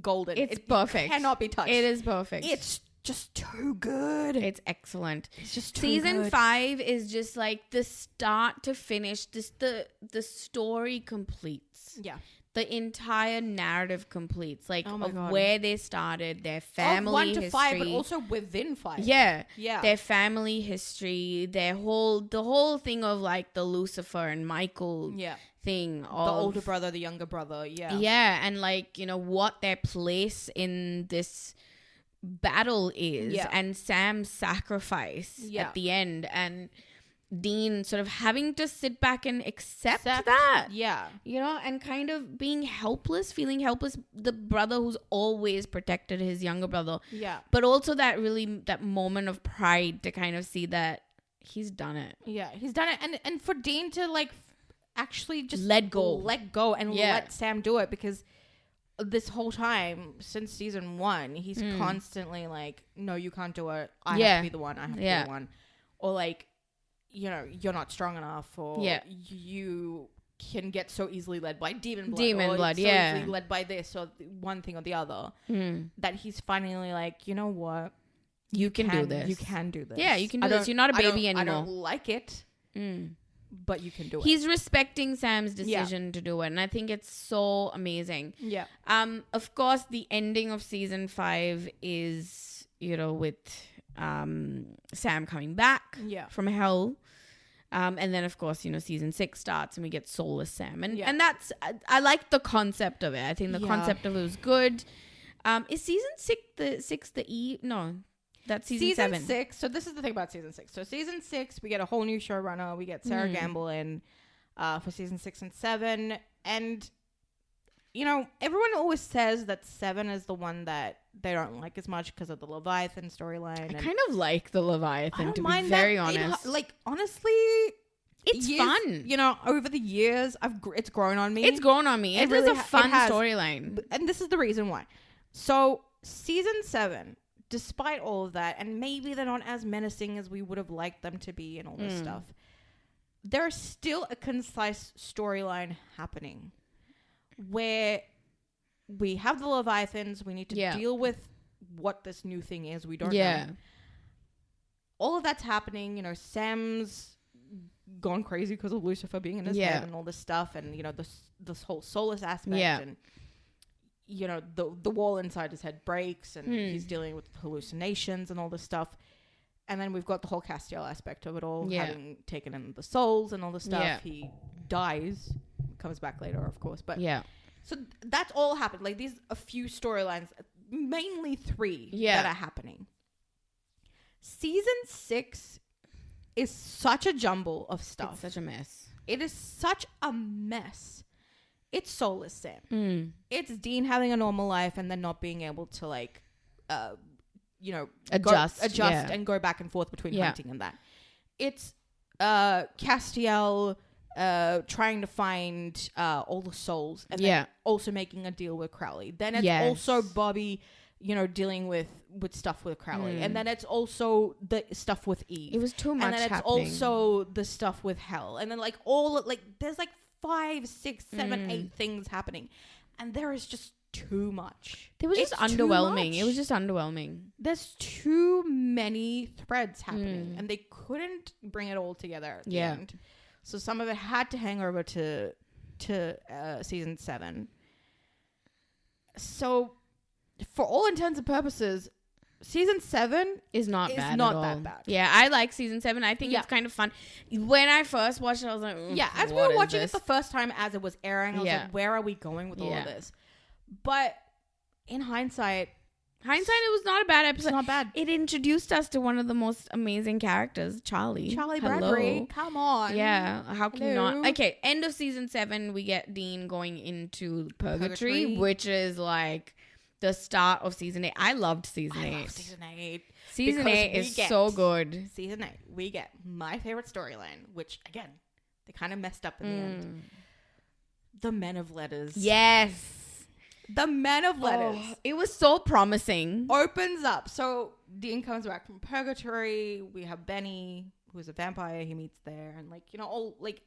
golden. It's perfect. It cannot be touched. It is perfect. It's just too good. It's excellent. It's just too Season good. 5 is just like the start to finish. The story completes. Yeah. The entire narrative complees, like, of God. where they started, their family 1 to history. 5, but also within 5. Yeah. Yeah. Their family history, the whole thing of like the Lucifer and Michael thing. Of, the older brother, the younger brother. Yeah. Yeah. And like, what their place in this battle is, and Sam's sacrifice at the end, and Dean sort of having to sit back and accept that. Yeah. And kind of being helpless, feeling helpless. The brother who's always protected his younger brother. Yeah. But also that moment of pride to kind of see that he's done it. Yeah. He's done it. And for Dean to like actually just let go and let Sam do it, because this whole time since season 1, he's constantly like, no, you can't do it. I have to be the one. I have to be the one. Or like, you're not strong enough, or you can get so easily led by demon blood, easily led by this or one thing or the other, that he's finally like, you know what? You can do this. You can do this. Yeah, you can do this. You're not a baby anymore. I don't like it, but you can do it. He's respecting Sam's decision to do it, and I think it's so amazing. Yeah. Of course, the ending of season 5 is, with Sam coming back from hell. And then, of course, season 6 starts and we get soulless Sam. And that's, I like the concept of it. I think the concept of it was good. Is season 6 No, that's season 7. Season 6. So this is the thing about season 6. So season 6, we get a whole new showrunner. We get Sarah Gamble in for season 6 and 7. And, everyone always says that 7 is the one that they don't like as much because of the Leviathan storyline. I kind of like the Leviathan, to be very honest. Honestly, it's fun. Over the years, it's grown on me. It's grown on me. It is a fun storyline. And this is the reason why. So, season 7, despite all of that, and maybe they're not as menacing as we would have liked them to be and all this stuff, there's still a concise storyline happening where we have the Leviathans. We need to deal with what this new thing is. We don't know. All of that's happening. Sam's gone crazy because of Lucifer being in his head and all this stuff. And, this whole soulless aspect. And, the wall inside his head breaks and he's dealing with hallucinations and all this stuff. And then we've got the whole Castiel aspect of it all, having taken in the souls and all this stuff. Yeah. He dies, comes back later, of course. But so that's all happened. Like, these a few storylines, mainly 3 that are happening. Season 6 is such a jumble of stuff. It's such a mess. It is such a mess. It's soulless Sam. It's Dean having a normal life and then not being able to adjust and go back and forth between hunting and that. It's Castiel trying to find all the souls, and then also making a deal with Crowley. Then it's also Bobby, dealing with stuff with Crowley, and then it's also the stuff with Eve. It was too much. And then it's also the stuff with Hell, and then there's 5, 6, 7, 8 things happening, and there is just too much. It was just underwhelming. It was just underwhelming. There's too many threads happening, and they couldn't bring it all together at the end. So some of it had to hang over to season 7. So for all intents and purposes, season 7 is not that bad. Yeah, I like season 7. I think it's kind of fun. When I first watched it, I was like, as we were watching it the first time as it was airing, I was like, where are we going with all of this? But in hindsight, it was not a bad episode. It's not bad. It introduced us to one of the most amazing characters, Charlie Bradbury. Come on. Yeah. How can you not? Okay. End of season 7, we get Dean going into purgatory, which is like the start of season 8. I loved season 8. Love season 8. Season 8 is so good. Season 8, we get my favorite storyline, which again, they kind of messed up in the end. The Men of Letters. Yes. The Men of Letters. It was so promising. Opens up. So Dean comes back from purgatory. We have Benny, who's a vampire. He meets there. And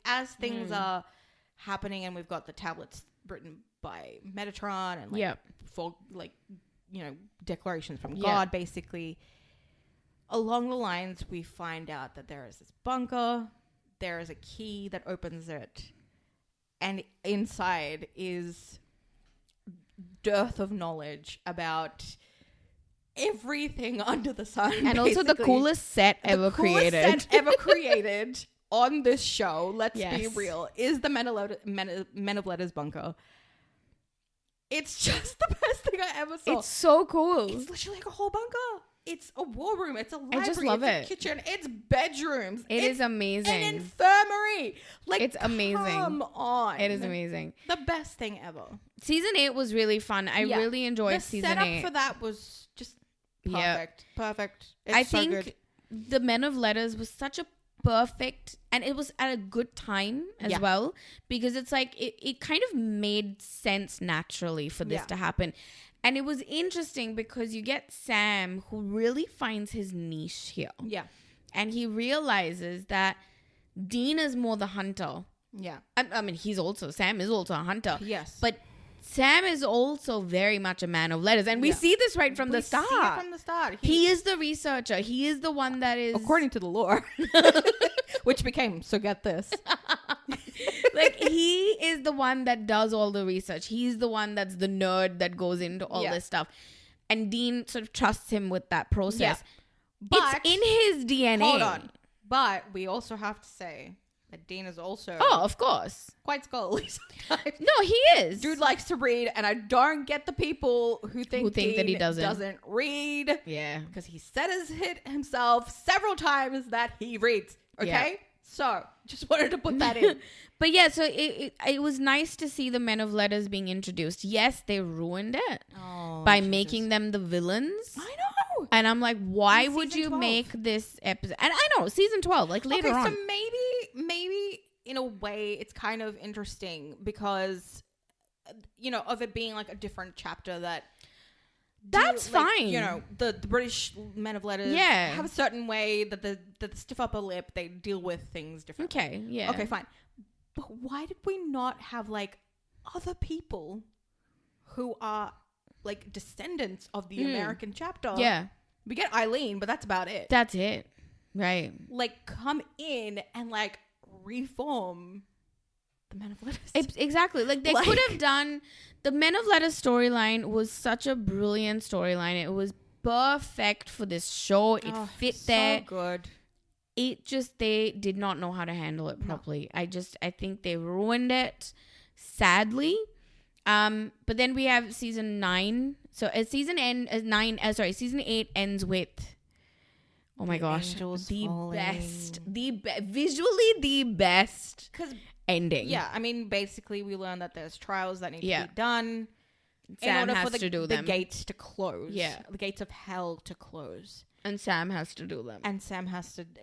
as things are happening, and we've got the tablets written by Metatron and for declarations from God, basically. Along the lines, we find out that there is this bunker. There is a key that opens it. And inside is dearth of knowledge about everything under the sun, and also the coolest set ever created on this show. Let's be real, is the Men of Letters bunker. It's just the best thing I ever saw. It's so cool. It's literally like a whole bunker. It's a war room. It's a library. I just love it's a kitchen. It's bedrooms. It is amazing. An infirmary. It's amazing. Come on. It is amazing. The best thing ever. Season 8 was really fun. I really enjoyed season 8. The setup for that was just perfect. Perfect. I think the Men of Letters was such a perfect, and it was at a good time as well, because it's like it kind of made sense naturally for this to happen. And it was interesting because you get Sam, who really finds his niche here. Yeah. And he realizes that Dean is more the hunter. Yeah. I mean, Sam is also a hunter. Yes. But Sam is also very much a man of letters. And we see this from the start. See it from the start. He is the researcher. He is the one that is... According to the lore. Which became, so get this. He is the one that does all the research. He's the one that's the nerd that goes into all this stuff. And Dean sort of trusts him with that process. Yeah. But it's in his DNA. Hold on. But we also have to say that Dean is also... Oh, of course. Quite scholarly sometimes. No, he is. Dude likes to read, and I don't get the people who think that he doesn't read. Yeah. Because he said it himself several times that he reads. Okay? Yeah. So, just wanted to put that in. But yeah, so it was nice to see the Men of Letters being introduced. Yes, they ruined it by making them the villains. I know. And I'm like, why would you 12. Make this episode? And I know, season 12, later on. So maybe in a way it's kind of interesting because, of it being like a different chapter that's fine. The British Men of Letters have a certain way that the stiff upper lip, they deal with things differently. Okay, yeah. Okay, fine. But why did we not have other people who are descendants of the American chapter? Yeah. We get Eileen, but that's about it. That's it. Right. Come in and reform the Men of Letters. Exactly. They could have done... The Men of Letters storyline was such a brilliant storyline. It was perfect for this show. It fit there. So good. It just, they did not know how to handle it properly. No. I think they ruined it, sadly. But then we have season 9. So season 8 ends with, oh my gosh, visually the best ending. Yeah, I mean, basically we learned that there's trials that need to be done. Sam has to do them. The gates to close. Yeah. The gates of hell to close. And Sam has to do them. And Sam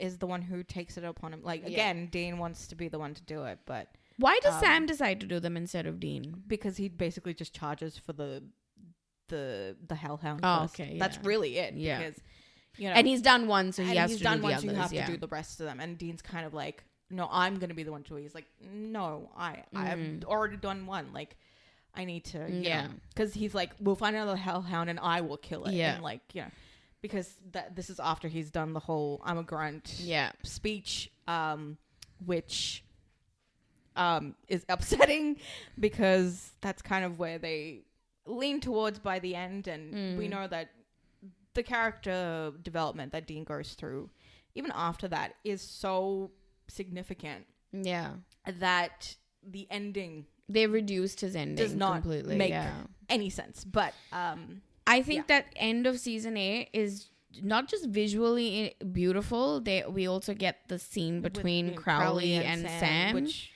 is the one who takes it upon him. Like, again, Dean wants to be the one to do it, but... Why does Sam decide to do them instead of Dean? Because he basically just charges for the Hellhound. Oh, okay. Yeah. That's really it. Yeah. Because, you know... And he's done one, so he has to do the others. He's done one, so you have to do the rest of them. And Dean's kind of like, no, I'm going to be the one to do it. He's like, no, I've already done one. Like... I need to, you know, because he's like, we'll find another Hellhound and I will kill it. Yeah. And like, you know, because this is after he's done the whole I'm a grunt speech, which is upsetting because that's kind of where they lean towards by the end. And we know that the character development that Dean goes through, even after that, is so significant. Yeah. That the ending... They reduced his ending does not completely. Make any sense. But I think that end of season 8 is not just visually beautiful. We also get the scene between Crowley and Sam, which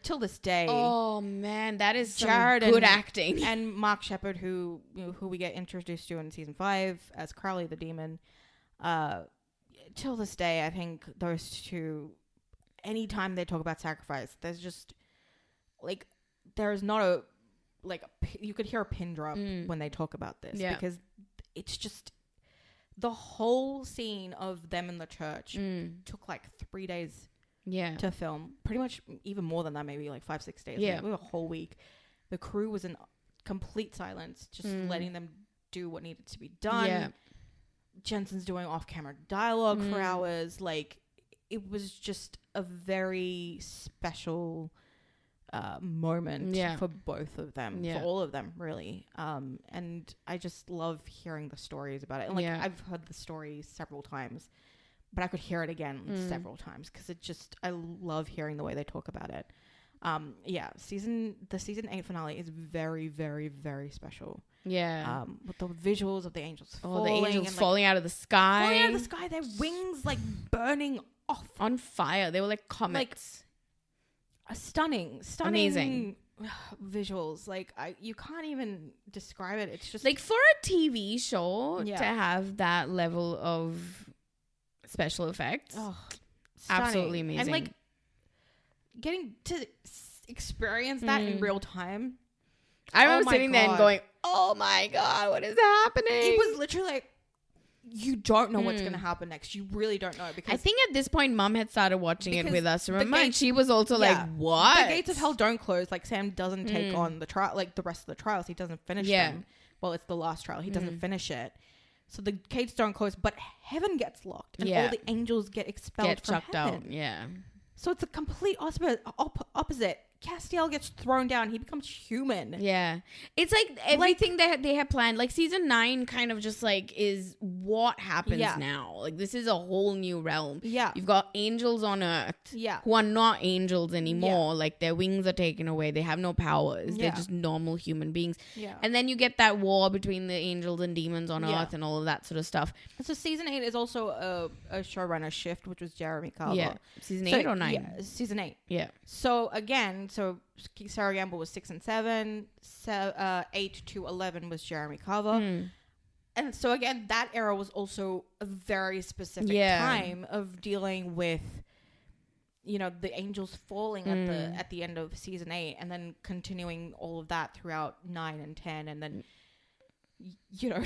till this day. Oh man, that is Jared some good acting. And Mark Sheppard, who we get introduced to in season 5 as Crowley the demon. Till this day, I think those two. Anytime they talk about sacrifice, there's just like. There's not you could hear a pin drop when they talk about this because it's just the whole scene of them in the church took like 3 days to film. Pretty much even more than that, maybe like 5-6 days. Yeah. Like, a whole week. The crew was in complete silence, just letting them do what needed to be done. Yeah. Jensen's doing off-camera dialogue for hours. Like, it was just a very special moment for both of them, for all of them, really. And I just love hearing the stories about it. And like I've heard the story several times, but I could hear it again several times because I love hearing the way they talk about it. The season 8 finale is very, very, very special. Yeah. With the visuals of the angels falling. The angels falling out of the sky. Falling out of the sky, their wings like burning off. On fire. They were like comets. Stunning, amazing visuals. Like you can't even describe it. It's just like for a TV show to have that level of special effects. Absolutely amazing. And like getting to experience that in real time. I remember sitting there and going, "Oh my god, what is happening?" It was literally like. You don't know what's going to happen next. You really don't know. Because I think at this point, Mum had started watching it with us. Remember? And she was also like, what? The gates of hell don't close. Like, Sam doesn't take on the trial, like the rest of the trials. He doesn't finish them. Well, it's the last trial. He doesn't finish it. So the gates don't close, but heaven gets locked. And all the angels get expelled from heaven. Out. Yeah. So it's a complete opposite. Castiel gets thrown down. He becomes human. Yeah. It's like everything they have planned. Like season 9 kind of just like is what happens now. Like this is a whole new realm. Yeah. You've got angels on earth who are not angels anymore. Yeah. Like their wings are taken away. They have no powers. Yeah. They're just normal human beings. Yeah. And then you get that war between the angels and demons on earth and all of that sort of stuff. So season 8 is also a showrunner shift, which was Jeremy Carver. Yeah. Season 8 or 9? Yeah, season 8. Yeah. So again, Sarah Gamble was 6 and 7. 8 to 11 was Jeremy Carver. And so again, that era was also a very specific time of dealing with, you know, the angels falling at the end of season 8, and then continuing all of that throughout 9 and 10, and then, you know,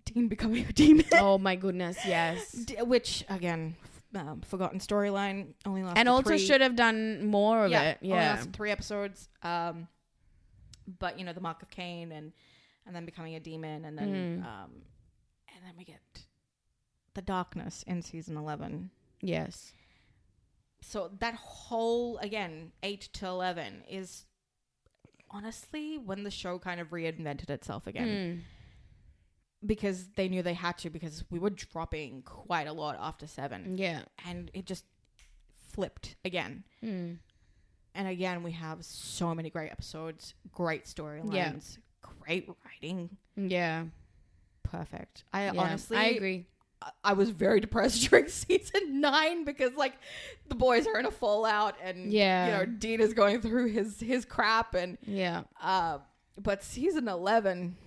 Dean becoming a demon. Oh my goodness, yes. Which again. Forgotten storyline, only lasted and also should have done more of it. Yeah, only lasted 3 episodes. But you know, the Mark of Cain, and then becoming a demon, and then we get the darkness in season 11. Yes. So that whole 8 to 11 is honestly when the show kind of reinvented itself again. Because they knew they had to, because we were dropping quite a lot after 7. Yeah. And it just flipped again. And again, we have so many great episodes, great storylines, great writing. Yeah. Perfect. Honestly, I agree. I was very depressed during season 9 because like the boys are in a fallout and you know, Dean is going through his crap and but season 11,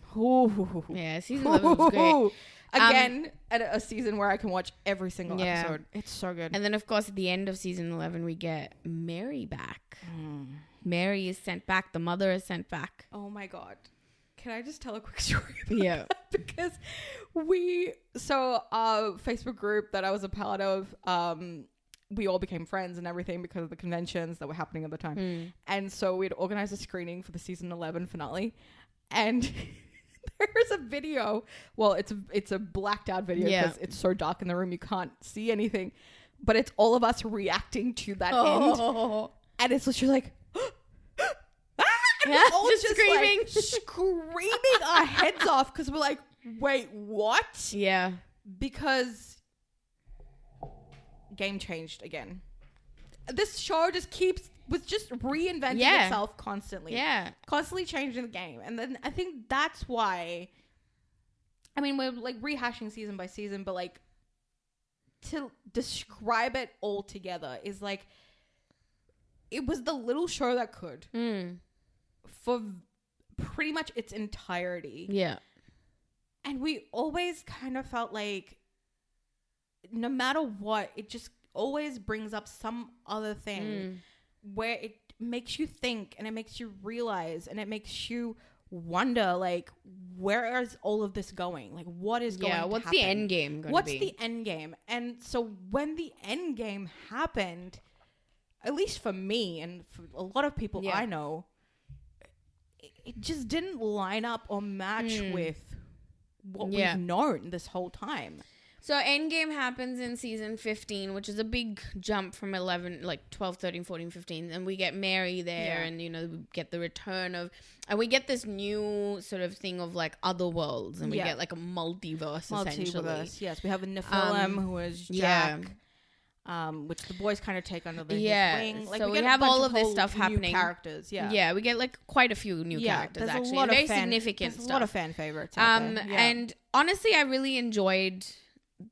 yeah, season 11 was great. Again, at a season where I can watch every single episode. It's so good. And then, of course, at the end of season 11, we get Mary back. Mary is sent back. The mother is sent back. Oh, my God. Can I just tell a quick story about that? Because our Facebook group that I was a part of, we all became friends and everything because of the conventions that were happening at the time. And so we'd organized a screening for the season 11 finale. And... there's a video. Well, it's a blacked out video because it's so dark in the room you can't see anything. But it's all of us reacting to that end, and it's literally like, and we're all just screaming, like, screaming our heads off because we're like, wait, what? Yeah, because game changed again. This show was just reinventing itself constantly. Yeah. Constantly changing the game. And then I think that's why, I mean, we're like rehashing season by season, but like to describe it all together is like, it was the little show that could for pretty much its entirety. Yeah. And we always kind of felt like no matter what, it just always brings up some other thing where it makes you think and it makes you realize and it makes you wonder, like, where is all of this going? Like, what is going to happen? What's the end game going to be? What's the end game? And so when the end game happened, at least for me and for a lot of people I know, it just didn't line up or match with what we've known this whole time. So Endgame happens in season 15, which is a big jump from 11, like 12, 13, 14, 15. And we get Mary there and, you know, we get the return of... And we get this new sort of thing of, like, other worlds. And we get, like, a multiverse, essentially. Yes, we have a Nephilim who is Jack, which the boys kind of take under the wing. Like, so we have all of this stuff happening. Characters, Yeah, we get, like, quite a few new characters, actually. A lot of significant stuff. There's a lot of fan favorites out there. And honestly, I really enjoyed...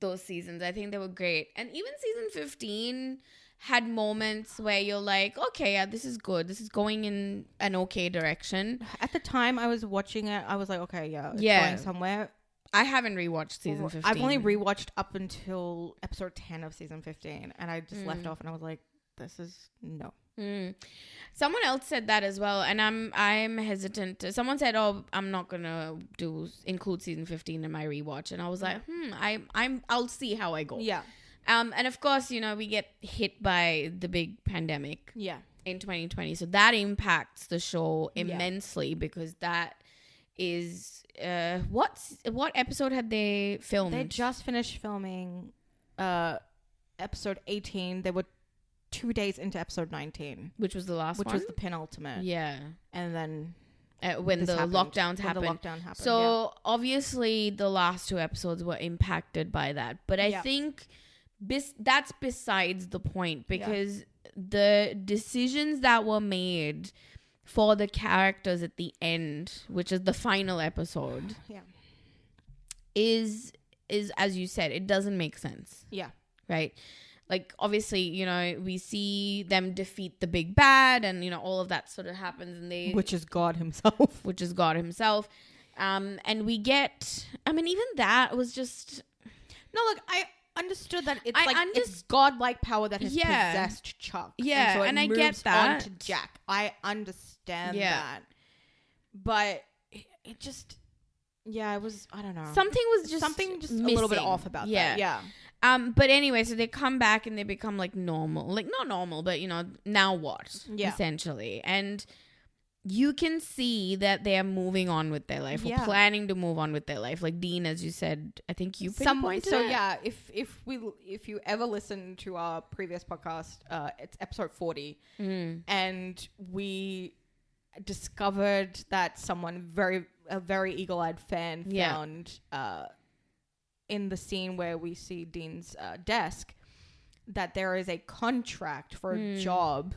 those seasons. I think they were great. And even season 15 had moments where you're like, okay, yeah, this is good. This is going in an okay direction. At the time I was watching it, I was like, okay, it's going somewhere. I haven't rewatched season 15. I've only rewatched up until episode 10 of season 15 and I just left off and I was like, this is no. Someone else said that as well, and I'm hesitant. Someone said, "Oh, I'm not gonna include season 15 in my rewatch," and I was like, I'll see how I go. Yeah. And of course, you know, we get hit by the big pandemic. Yeah. In 2020, so that impacts the show immensely because that is what episode had they filmed? They just finished filming episode 18. They were 2 days into episode 19, which was the last one, which was the penultimate. Yeah. And then when the lockdowns happened. So obviously the last 2 episodes were impacted by that, but I think that's besides the point because the decisions that were made for the characters at the end, which is the final episode, is as you said, it doesn't make sense. Yeah. Right. Like, obviously, you know, we see them defeat the big bad and, you know, all of that sort of happens. And which is God himself. And we get... I mean, even that was just... No, look, I understood that it's godlike power that has possessed Chuck. Yeah, and I get that. On to Jack. I understand that. But it just... Yeah, it was... I don't know. Something just a little bit off about that. Yeah. But anyway, so they come back and they become like normal. Like, not normal, but, you know, now what? Yeah. Essentially. And you can see that they are moving on with their life or planning to move on with their life. Like Dean, as you said, I think you pinpointed So, yeah, if you ever listen to our previous podcast, it's episode 40. And we discovered that a very eagle-eyed fan found... in the scene where we see Dean's desk, that there is a contract for a job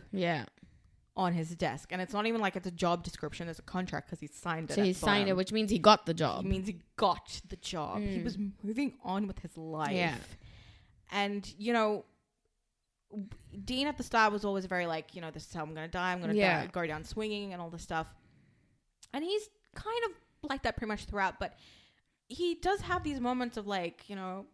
on his desk. And it's not even like it's a job description, it's a contract because he signed it. So he signed it, which means he got the job. It means he got the job. He was moving on with his life. Yeah. And, you know, Dean at the start was always very like, you know, this is how I'm going to die. I'm going to go down swinging and all this stuff. And he's kind of like that pretty much throughout. But he does have these moments of like, you know,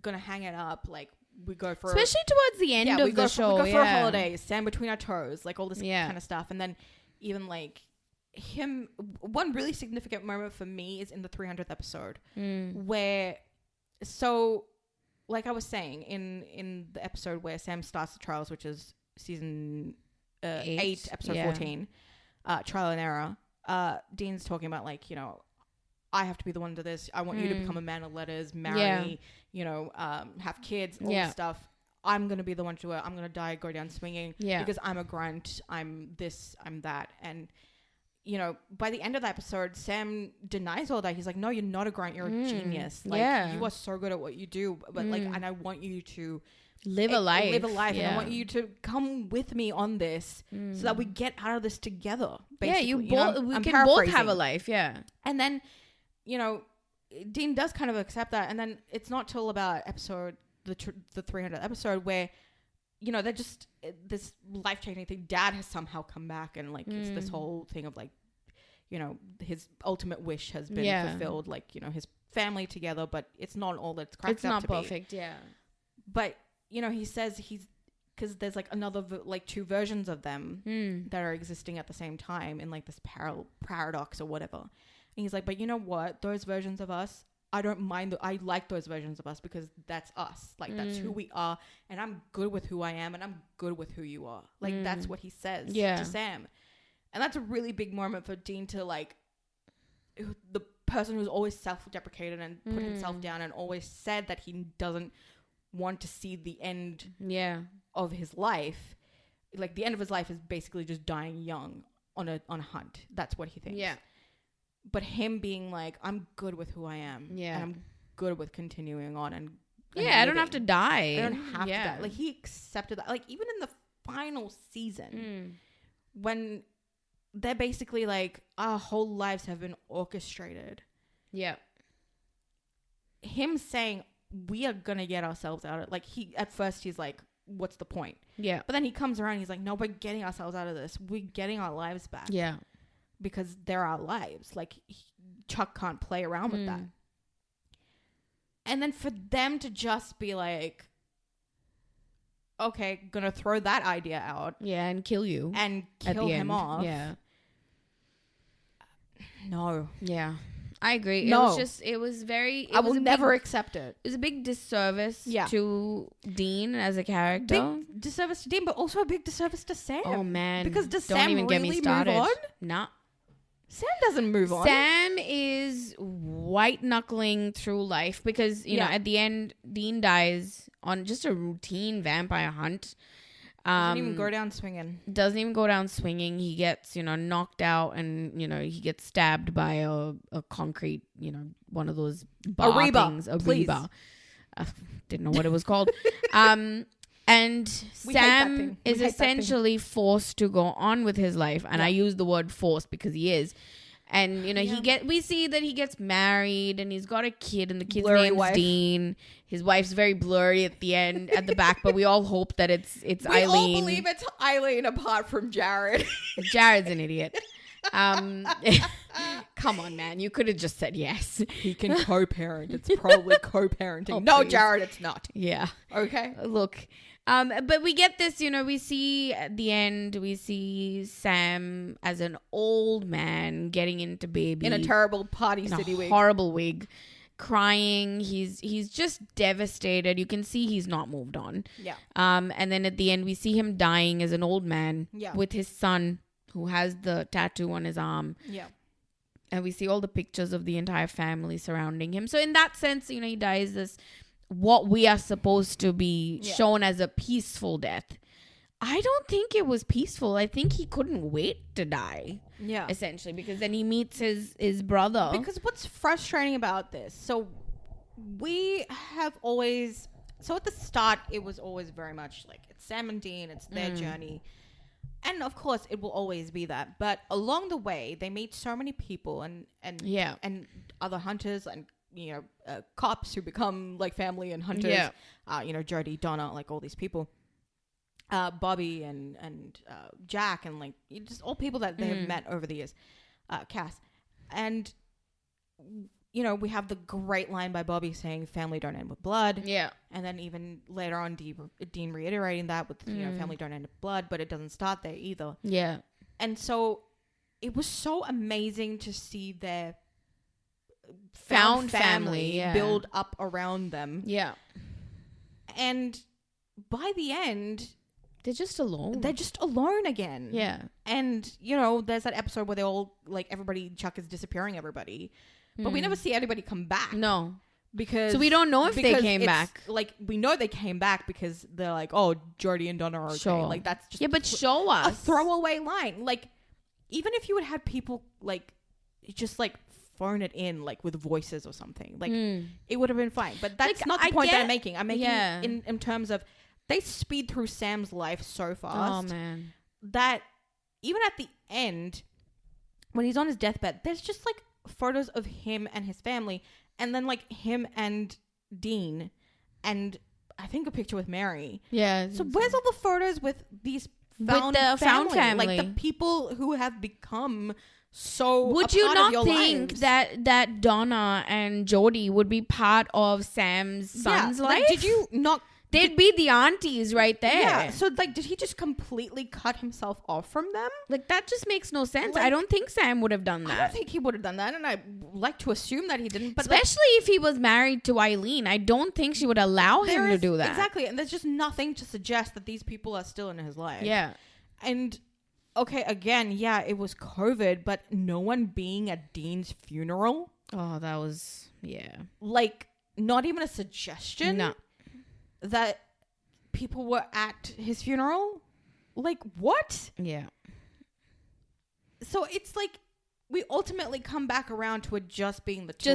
gonna hang it up. Like we go for, especially towards the end of the show. We go for a holiday, stand between our toes, like all this kind of stuff. And then even like him, one really significant moment for me is in the 300th episode where, so like I was saying in the episode where Sam starts the trials, which is season 8, episode 14, trial and error. Dean's talking about like, you know, I have to be the one to this. I want you to become a man of letters, marry, you know, have kids, all this stuff. I'm going to be the one to I'm going to die, go down swinging because I'm a grunt. I'm this, I'm that. And, you know, by the end of the episode, Sam denies all that. He's like, no, you're not a grunt. You're a genius. Like, you are so good at what you do. But like, and I want you to live a life. And I want you to come with me on this so that we get out of this together. Basically. We can both have a life. Yeah. And then, you know, Dean does kind of accept that. And then it's not till about the 300th episode where, you know, they're just this life-changing thing. Dad has somehow come back and like it's this whole thing of like, you know, his ultimate wish has been fulfilled, like, you know, his family together, but it's not all that's cracked up to be. It's not perfect, But, you know, he says because there's like another like 2 versions of them that are existing at the same time in like this paradox or whatever. And he's like, but you know what? Those versions of us, I don't mind. I like those versions of us because that's us. Like, that's who we are. And I'm good with who I am. And I'm good with who you are. Like, that's what he says to Sam. And that's a really big moment for Dean to, like, the person who's always self-deprecated and put himself down and always said that he doesn't want to see the end of his life. Like, the end of his life is basically just dying young on a hunt. That's what he thinks. Yeah. But him being like, I'm good with who I am. Yeah. And I'm good with continuing on. And I don't have to die. I don't have to die. Like, he accepted that. Like, even in the final season, when they're basically like, our whole lives have been orchestrated. Yeah. Him saying, we are going to get ourselves out of it. Like, at first he's like, what's the point? Yeah. But then he comes around and he's like, no, we're getting ourselves out of this. We're getting our lives back. Yeah. Because they're our lives. Like, Chuck can't play around with that. And then for them to just be like, okay, gonna throw that idea out. Yeah, and kill you. And kill him off. Yeah. No. Yeah. I agree. No. It was very... I will never accept it. It was a big disservice to Dean as a character. Big disservice to Dean, but also a big disservice to Sam. Oh, man. Because does Sam really move on? Nah. Sam doesn't move on. Sam is white knuckling through life because, you know, at the end, Dean dies on just a routine vampire hunt. Doesn't even go down swinging. He gets, you know, knocked out and, you know, he gets stabbed by a concrete, you know, one of those bar things. A rebar. Didn't know what it was called. And Sam is essentially forced to go on with his life. And I use the word forced because he is. And, you know, we see that he gets married and he's got a kid and the kid's name's Dean. His wife's very blurry at the end, at the back, but we all hope that it's Eileen. We all believe it's Eileen apart from Jared. Jared's an idiot. Come on, man. You could have just said yes. He can co-parent. It's probably co-parenting. Oh, no, please. Jared, it's not. Yeah. Okay. Look. But we get this, you know, we see at the end, we see Sam as an old man getting into baby. In a terrible Party City wig. Horrible wig. Crying. He's just devastated. You can see he's not moved on. Yeah. And then at the end, we see him dying as an old man with his son who has the tattoo on his arm. Yeah. And we see all the pictures of the entire family surrounding him. So in that sense, you know, he dies this... what we are supposed to be shown as a peaceful death. I don't think it was peaceful. I think he couldn't wait to die. Yeah. Essentially, because then he meets his brother. Because what's frustrating about this, so we have always, so at the start, it was always very much like, it's Sam and Dean, it's their journey. And of course, it will always be that. But along the way, they meet so many people and other hunters and, you know, cops who become like family and hunters. Yeah. You know, Jody, Donna, like all these people. Bobby and Jack and like just all people that they have met over the years. Cass. And you know, we have the great line by Bobby saying family don't end with blood. Yeah. And then even later on, Dean reiterating that with, you know, family don't end with blood, but it doesn't start there either. Yeah. And so it was so amazing to see their found family build up around them. Yeah. And by the end, they're just alone. They're just alone again. Yeah. And, you know, there's that episode where they all, like, everybody, Chuck is disappearing everybody. But we never see anybody come back. No. Because... So we don't know if they came back. Like, we know they came back because they're like, oh, Jodie and Donna are okay. Sure. Like, that's just... Yeah, but show us. A throwaway line. Like, even if you would have people, like, just, like, phone it in, like, with voices or something. Like, it would have been fine. But that's like, not the point that I'm making. I'm making in terms of... They speed through Sam's life so fast. Oh, man. That even at the end, when he's on his deathbed, there's just, like, photos of him and his family, and then like him and Dean, and I think a picture with Mary. Yeah. So where's all the photos with these found family? Like the people who have become so. Would you not think that Donna and Jodie would be part of Sam's son's life? Like, did you not? They'd be the aunties right there. Yeah. So, like, did he just completely cut himself off from them? Like, that just makes no sense. Like, I don't think Sam would have done that. I don't think he would have done that, and I like to assume that he didn't. But especially if he was married to Eileen, I don't think she would allow him to do that. Exactly, and there's just nothing to suggest that these people are still in his life. Yeah. And, okay, again, yeah, it was COVID, but no one being at Dean's funeral. Oh, that was, yeah. Like, not even a suggestion. No. That people were at his funeral? Like, what? Yeah. So it's like we ultimately come back around to it just being the two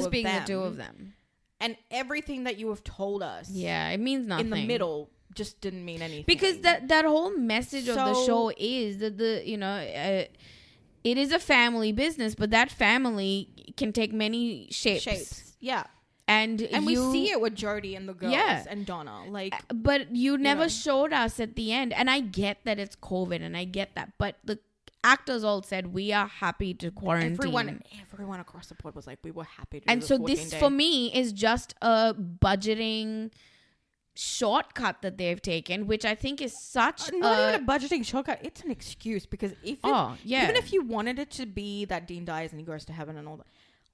of them. And everything that you have told us. Yeah, it means nothing. In the middle just didn't mean anything. Because that whole message of the show is that it is a family business, but that family can take many shapes. Yeah. And we see it with Jodie and the girls and Donna. Like, but you never showed us at the end. And I get that it's COVID and I get that. But the actors all said, we are happy to quarantine. Everyone across the board was like, we were happy to do the 14 this, for me, is just a budgeting shortcut that they've taken, which I think is such not even a budgeting shortcut. It's an excuse because even if you wanted it to be that Dean dies and he goes to heaven and all that,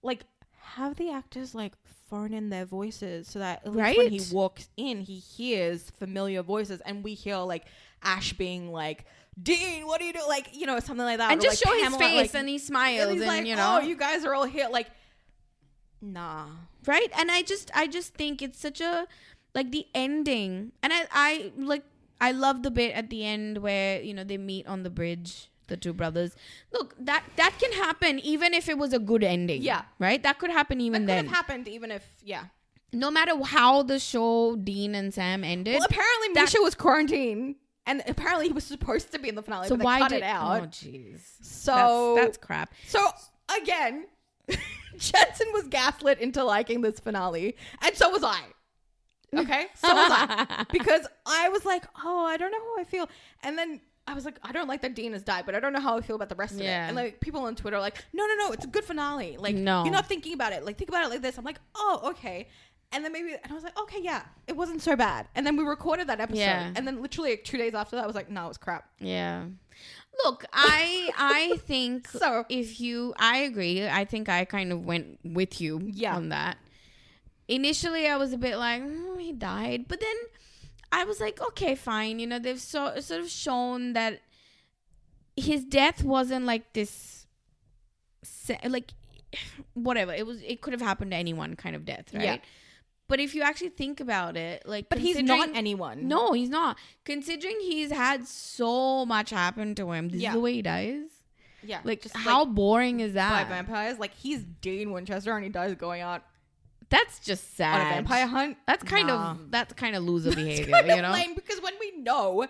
like, have the actors like phone in their voices so that at least when he walks in, he hears familiar voices, and we hear like Ash being like, Dean, what do you do? Like, you know, something like that. And just like show Pamela, his face, like, and he smiles, and like, you know, oh, you guys are all here. Like, nah. Right? And I just think it's such a, like, the ending. And I love the bit at the end where, you know, they meet on the bridge, the two brothers. Look, that can happen even if it was a good ending. Yeah. Right? That could happen even then. That could have happened even if, no matter how the show Dean and Sam ended. Well, apparently Misha was quarantined. And apparently he was supposed to be in the finale, so but they cut it out. Oh, jeez. So that's crap. So, again, Jensen was gaslit into liking this finale. And so was I. Okay? So was I. Because I was like, oh, I don't know how I feel. And then I was like, I don't like that Dean has died, but I don't know how I feel about the rest of it. And like people on Twitter are like, no, it's a good finale. Like, no. You're not thinking about it. Like, think about it like this. I'm like, oh, okay. And then and I was like, okay, yeah, it wasn't so bad. And then we recorded that episode. Yeah. And then literally like 2 days after that, I was like, no, it was crap. Yeah. Look, I think I agree. I think I kind of went with you on that. Initially, I was a bit like, he died. But then I was like, okay, fine. You know, they've sort of shown that his death wasn't like this, like, whatever. It could have happened to anyone kind of death, right? Yeah. But if you actually think about it, like... But he's not anyone. No, he's not. Considering he's had so much happen to him, this is the way he dies. Yeah. Like, just how boring is that? By vampires? Like, he's Dean Winchester and he dies going out... That's just sad. On a vampire hunt? That's kind of loser behavior, you know? Lame, because when we know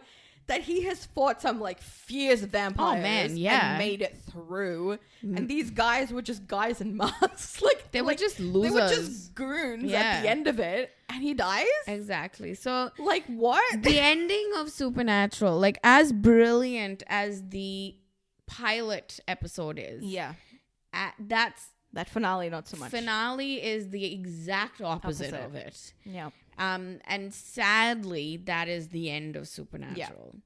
that he has fought some like fierce vampires and made it through, and these guys were just guys in masks. Like they were just losers. They were just goons at the end of it, and he dies? Exactly. So like what? The ending of Supernatural, like as brilliant as the pilot episode is. Yeah. That's That finale, not so much. Finale is the exact opposite of it. Yeah. And sadly, that is the end of Supernatural. Yeah.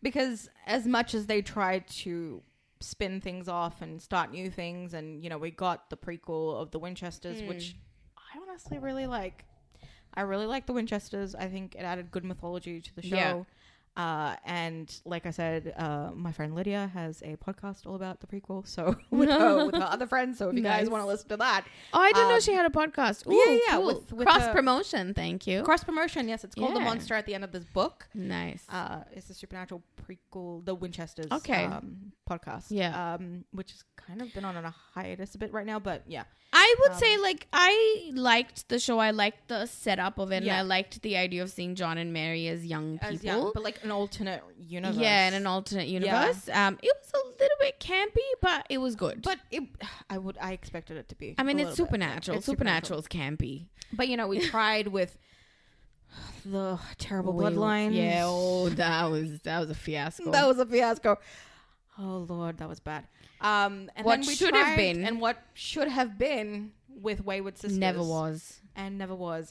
Because as much as they tried to spin things off and start new things, and, you know, we got the prequel of the Winchesters, which I honestly really like. I really like the Winchesters. I think it added good mythology to the show. Yeah. And like I said, my friend Lydia has a podcast all about the prequel. So with her other friends. So if you guys want to listen to that. Oh, I didn't know she had a podcast. Ooh, yeah. Cool. With cross promotion. Thank you. Cross promotion. Yes. It's called The Monster at the End of This Book. Nice. It's the Supernatural prequel, The Winchesters podcast. Yeah. Which has kind of been on a hiatus a bit right now, but yeah. I would say, like, I liked the show. I liked the setup of it. And I liked the idea of seeing John and Mary as young people. But like an alternate universe. Yeah, in an alternate universe. Yeah. It was a little bit campy, but it was good. But I expected it to be. I mean, it's Supernatural. Supernatural's campy. But, you know, we tried with the terrible bloodlines. Yeah, that was a fiasco. That was a fiasco. Oh, Lord, that was bad. And what then we should have been. And what should have been with Wayward Sisters. Never was.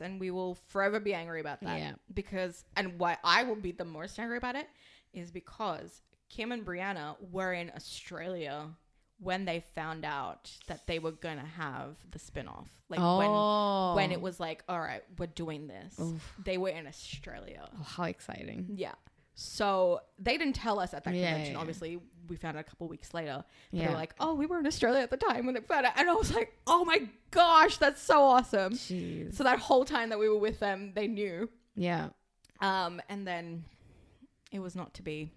And we will forever be angry about that. Yeah. Because, and why I will be the most angry about it is because Kim and Brianna were in Australia when they found out that they were going to have the spin-off. Like when it was like, all right, we're doing this. Oof. They were in Australia. Oh, how exciting. Yeah. So they didn't tell us at that convention. Yeah. Obviously, we found out a couple weeks later. But they were like, oh, we were in Australia at the time when they found out. And I was like, oh my gosh, that's so awesome. Jeez. So that whole time that we were with them, they knew. Yeah. And then it was not to be.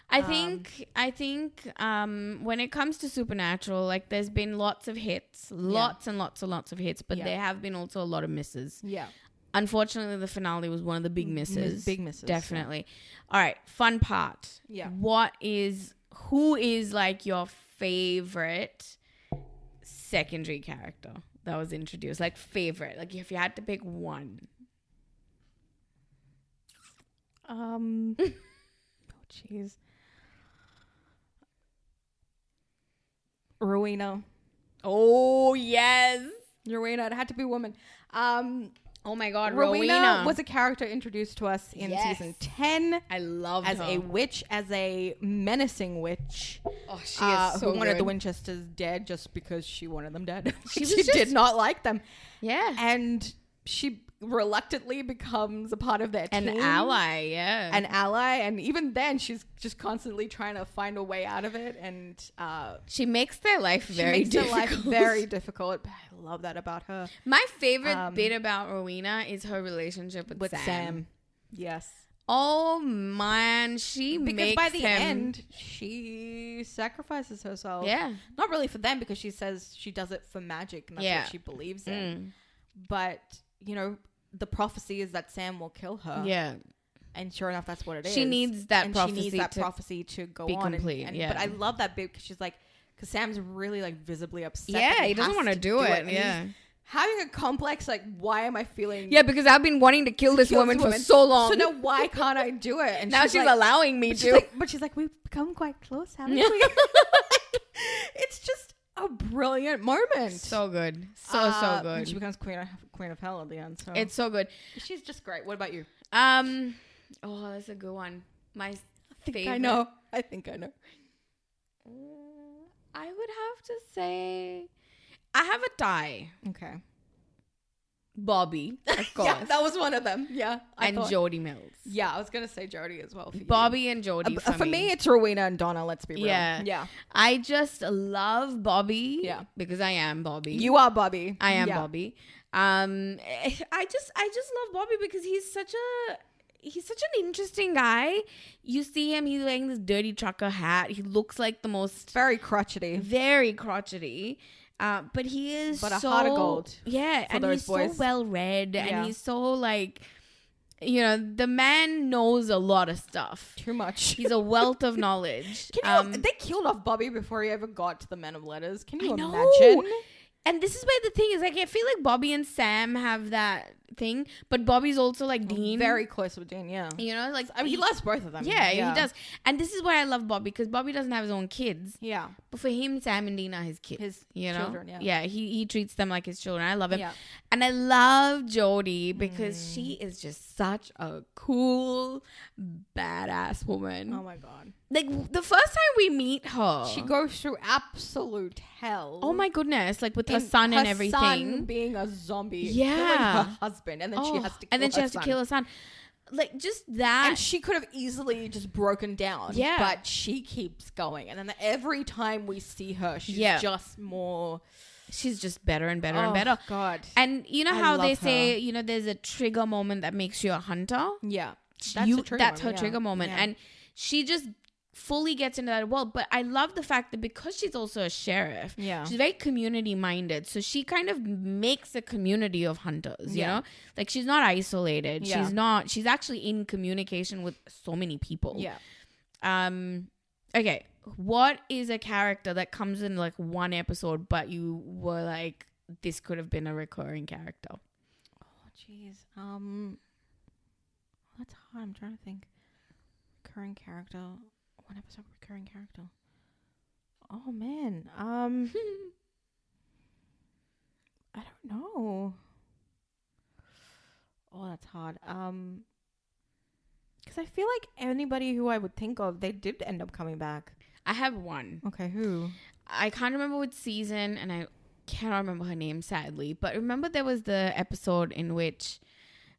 I think when it comes to Supernatural, like, there's been lots of hits, lots and lots of hits, but there have been also a lot of misses. Yeah. Unfortunately, the finale was one of the big misses. Big misses. Definitely. Yeah. All right. Fun part. Yeah. Who is like your favorite secondary character that was introduced? Like, favorite. Like, if you had to pick one. Oh, jeez. Rowena. Oh, yes. Rowena. It had to be a woman. Oh my God, Rowena was a character introduced to us in season 10. I love her. As a witch, as a menacing witch. Oh, she is so who wanted good. the Winchesters dead just because she wanted them dead. She did not like them. Yeah. And she reluctantly becomes a part of their team. An ally, yeah. An ally. And even then, she's just constantly trying to find a way out of it. And she makes their life very difficult. Their life very difficult. I love that about her. My favorite bit about Rowena is her relationship with Sam. Yes. Oh man, because by the end she sacrifices herself. Yeah. Not really for them, because she says she does it for magic and that's what she believes in. But, you know, the prophecy is that Sam will kill her. Yeah. And sure enough, that's what it is. She needs that prophecy to go be on. Complete. But I love that bit because she's like, because Sam's really like visibly upset. Yeah, he doesn't want to do it. Yeah. Having a complex, like, why am I feeling... Yeah, because I've been wanting to kill this woman for so long. So now why can't I do it? And now she's like, allowing me to. But she's like, we've become quite close, haven't we? It's just a brilliant moment. So good. So good. And she becomes queen of hell at the end. So it's so good. She's just great. What about you? Oh, that's a good one. My favorite. I think I know. I would have to say... I have a tie. Okay. Bobby, of course. Yeah, that was one of them. Yeah. And Jodie Mills. Yeah, I was going to say Jodie as well. For Bobby and Jodie for me, it's Rowena and Donna, let's be real. Yeah. I just love Bobby. Yeah. Because I am Bobby. You are Bobby. I am Bobby. I just love Bobby because he's such an interesting guy. You see him, he's wearing this dirty trucker hat. He looks like the most... Very crotchety. But he is a heart of gold. Yeah, and he's so well read, and he's so like, you know, the man knows a lot of stuff. Too much. He's a wealth of knowledge. They killed off Bobby before he ever got to the Men of Letters. Can you imagine? And this is where the thing is, like, I feel like Bobby and Sam have that thing, but Bobby's also like Dean. Very close with Dean, yeah. You know, like, I mean, he loves both of them. Yeah, he does. And this is why I love Bobby, because Bobby doesn't have his own kids. Yeah. But for him, Sam and Dean are his kids. His children, yeah. Yeah, he treats them like his children. I love him. Yeah. And I love Jodie because she is just such a cool, badass woman. Oh my God. Like, the first time we meet her, she goes through absolute hell. Oh my goodness, like with her son and everything. Her son being a zombie. Yeah. Killing her husband. And then she has to kill to kill her son. Like, just that. And she could have easily just broken down. Yeah. But she keeps going. And then every time we see her, she's just more... She's just better and better and better. Oh, God. And you know how they say, you know, there's a trigger moment that makes you a hunter? Yeah. That's her trigger moment. And she just fully gets into that world. But I love the fact that because she's also a sheriff, she's very community minded. So she kind of makes a community of hunters, you know? Like, she's not isolated. Yeah. She's actually in communication with so many people. Yeah. Okay. What is a character that comes in like one episode, but you were like, this could have been a recurring character? Oh, jeez. That's hard. I'm trying to think. Recurring character. One episode recurring character. Oh, man. I don't know. Oh, that's hard. Because I feel like anybody who I would think of, they did end up coming back. I have one. Okay, who? I can't remember what season, and I cannot remember her name, sadly. But remember there was the episode in which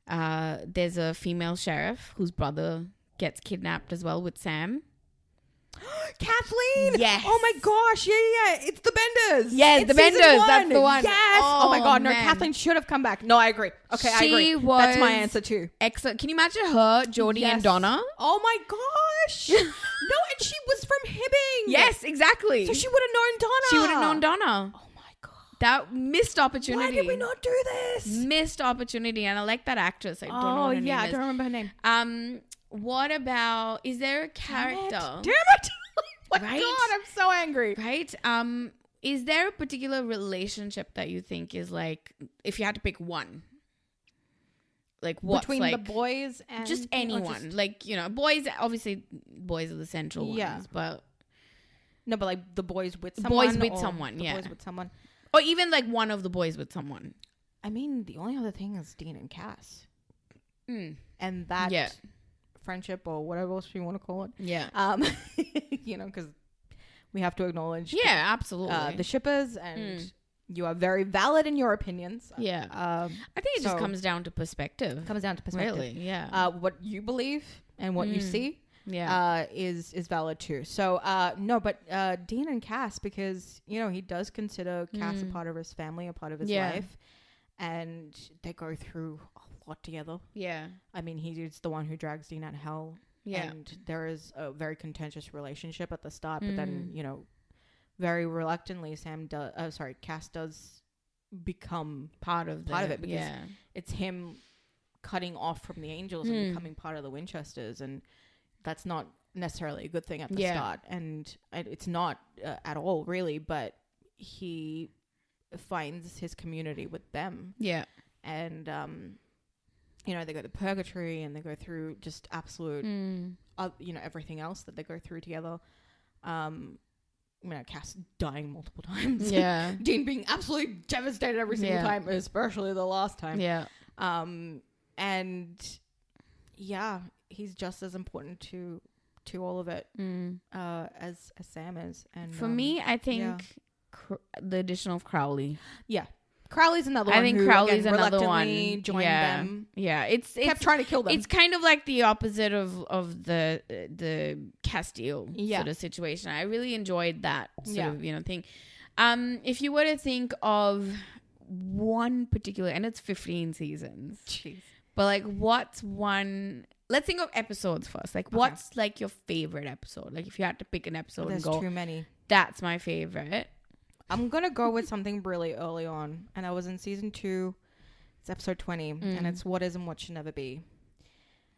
there's a female sheriff whose brother gets kidnapped as well with Sam. Kathleen! Yes. Oh my gosh, yeah. It's the Benders. Yes, the Benders. That's the one. Yes. Oh my God, no, Kathleen should have come back. No, I agree. Okay, I agree. That's my answer too. Excellent. Can you imagine her, Jodie and Donna? Oh my gosh. No, and she was from Hibbing. Yes, exactly. So she would have known Donna. Oh my God. That missed opportunity. Why did we not do this? Missed opportunity. And I like that actress. I don't know what her name is. I don't remember her name. What about, is there a character? Damn it. Oh my right? God, I'm so angry. Right? Is there a particular relationship that you think is like, if you had to pick one? Like what's between like, the boys and... Just anyone. Like, you know, boys, obviously boys are the central ones. But... No, but like the boys with someone. Boys with someone, Boys with someone. Or even like one of the boys with someone. I mean, the only other thing is Dean and Cass. And that... Yeah. Friendship or whatever else you want to call it. Yeah. You know, because we have to acknowledge absolutely the shippers, and you are very valid in your opinions. Yeah. I think it just comes down to perspective. Really, yeah. What you believe and what you see is valid too. So no, but Dean and Cass, because you know he does consider Cass a part of his family, a part of his life, and they go through lot together. Yeah. I mean, he's the one who drags Dean out of hell. Yeah. And there is a very contentious relationship at the start, but then, you know, very reluctantly, Cass does become part of it because it's him cutting off from the Angels and becoming part of the Winchesters, and that's not necessarily a good thing at the start, and it's not at all really, but he finds his community with them. Yeah. And you know, they go to purgatory and they go through just absolute, you know, everything else that they go through together. You know, Cass dying multiple times. Yeah. Dean being absolutely devastated every single time, especially the last time. Yeah. And yeah, he's just as important to all of it as Sam is. And for me, I think the addition of Crowley. Yeah. Crowley's another one. I think who, Crowley's again, another one. Joined them. Yeah, it's kept trying to kill them. It's kind of like the opposite of the Castiel sort of situation. I really enjoyed that sort of thing. If you were to think of one particular, and it's 15 seasons. Jeez. But like, what's one? Let's think of episodes first. Like, what's like your favorite episode? Like, if you had to pick an episode and go, there's too many. That's my favorite. I'm going to go with something really early on. And I was in season 2. It's episode 20. And it's What Is and What Should Never Be.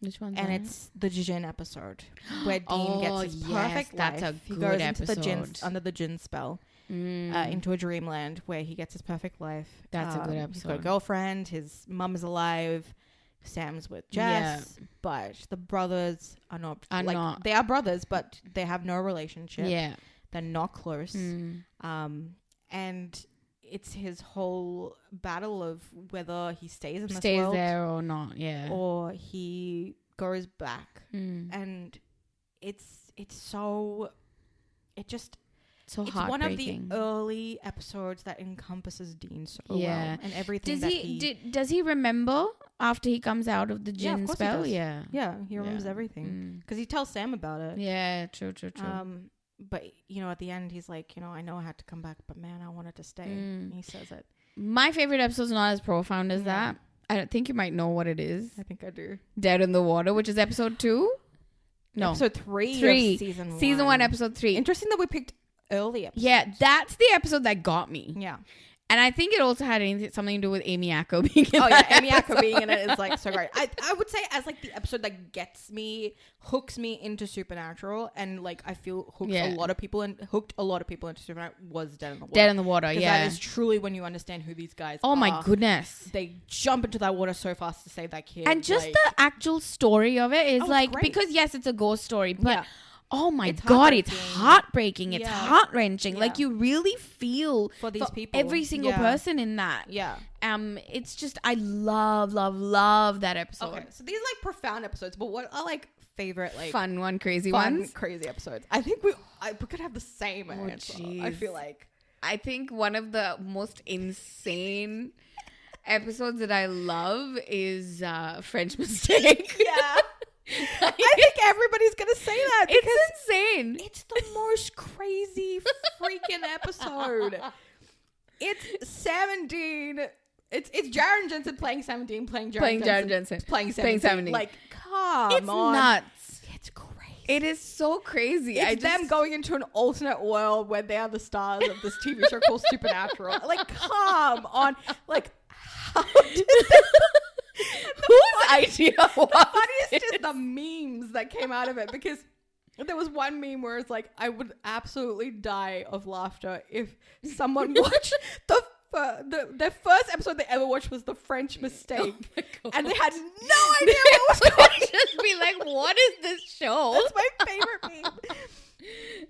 Which one's and that? It's the Jin episode. Where Dean gets his perfect life. That's a good episode. Under the Jin spell. into a dreamland where he gets his perfect life. That's a good episode. He's got a girlfriend. His mum is alive. Sam's with Jess, but the brothers are not. They are brothers, but they have no relationship. Yeah, they're not close. And it's his whole battle of whether he stays in this world there or not. Yeah, or he goes back. And it's so it's one of the early episodes that encompasses Dean so well, and everything. Does he remember after he comes out of the gin spell? He remembers everything because he tells Sam about it. Yeah, true. But at the end, he's like, I know I had to come back, but man, I wanted to stay. And he says it. My favorite episode is not as profound as that. I don't think you might know what it is. I think I do. Dead in the Water, which is episode 2. No, episode 3 of season 1. Season 1, episode 3. Interesting that we picked early episodes. Yeah, that's the episode that got me. Yeah. And I think it also had something to do with Amy Acko being in it. Amy Acko being in it is like so great. I would say as like the episode that hooks me into Supernatural, and like I feel hooked a lot of people into Supernatural was Dead in the Water. Dead in the Water, yeah. That is truly when you understand who these guys are. Oh my goodness. They jump into that water so fast to save that kid. And just the actual story of it is like, because yes, it's a ghost story, but oh my God, it's heartbreaking. It's heart-wrenching. Like you really feel for these people. Every single person in that. Yeah. It's just, I love that episode. Okay, so these are like profound episodes, but what are like favorite like fun crazy ones? Crazy episodes. I think we could have the same answer. Geez. I feel like. I think one of the most insane episodes that I love is French Mistake. Yeah. I think everybody's gonna say that. It's insane. It's the most crazy freaking episode. It's Sam and Dean. It's Jared and Jensen playing Sam and Dean, playing Sam and Dean. Like, come it's on. It's nuts. It's crazy. It is so crazy. It's them going into an alternate world where they are the stars of this TV show called Supernatural. Like, come on. Like, how did whose idea was the funniest is the memes that came out of it, because there was one meme where it's like, I would absolutely die of laughter if someone watched the first episode they ever watched was The French Mistake, and they had no idea what was going on. Just be like, what is this show? That's my favorite meme.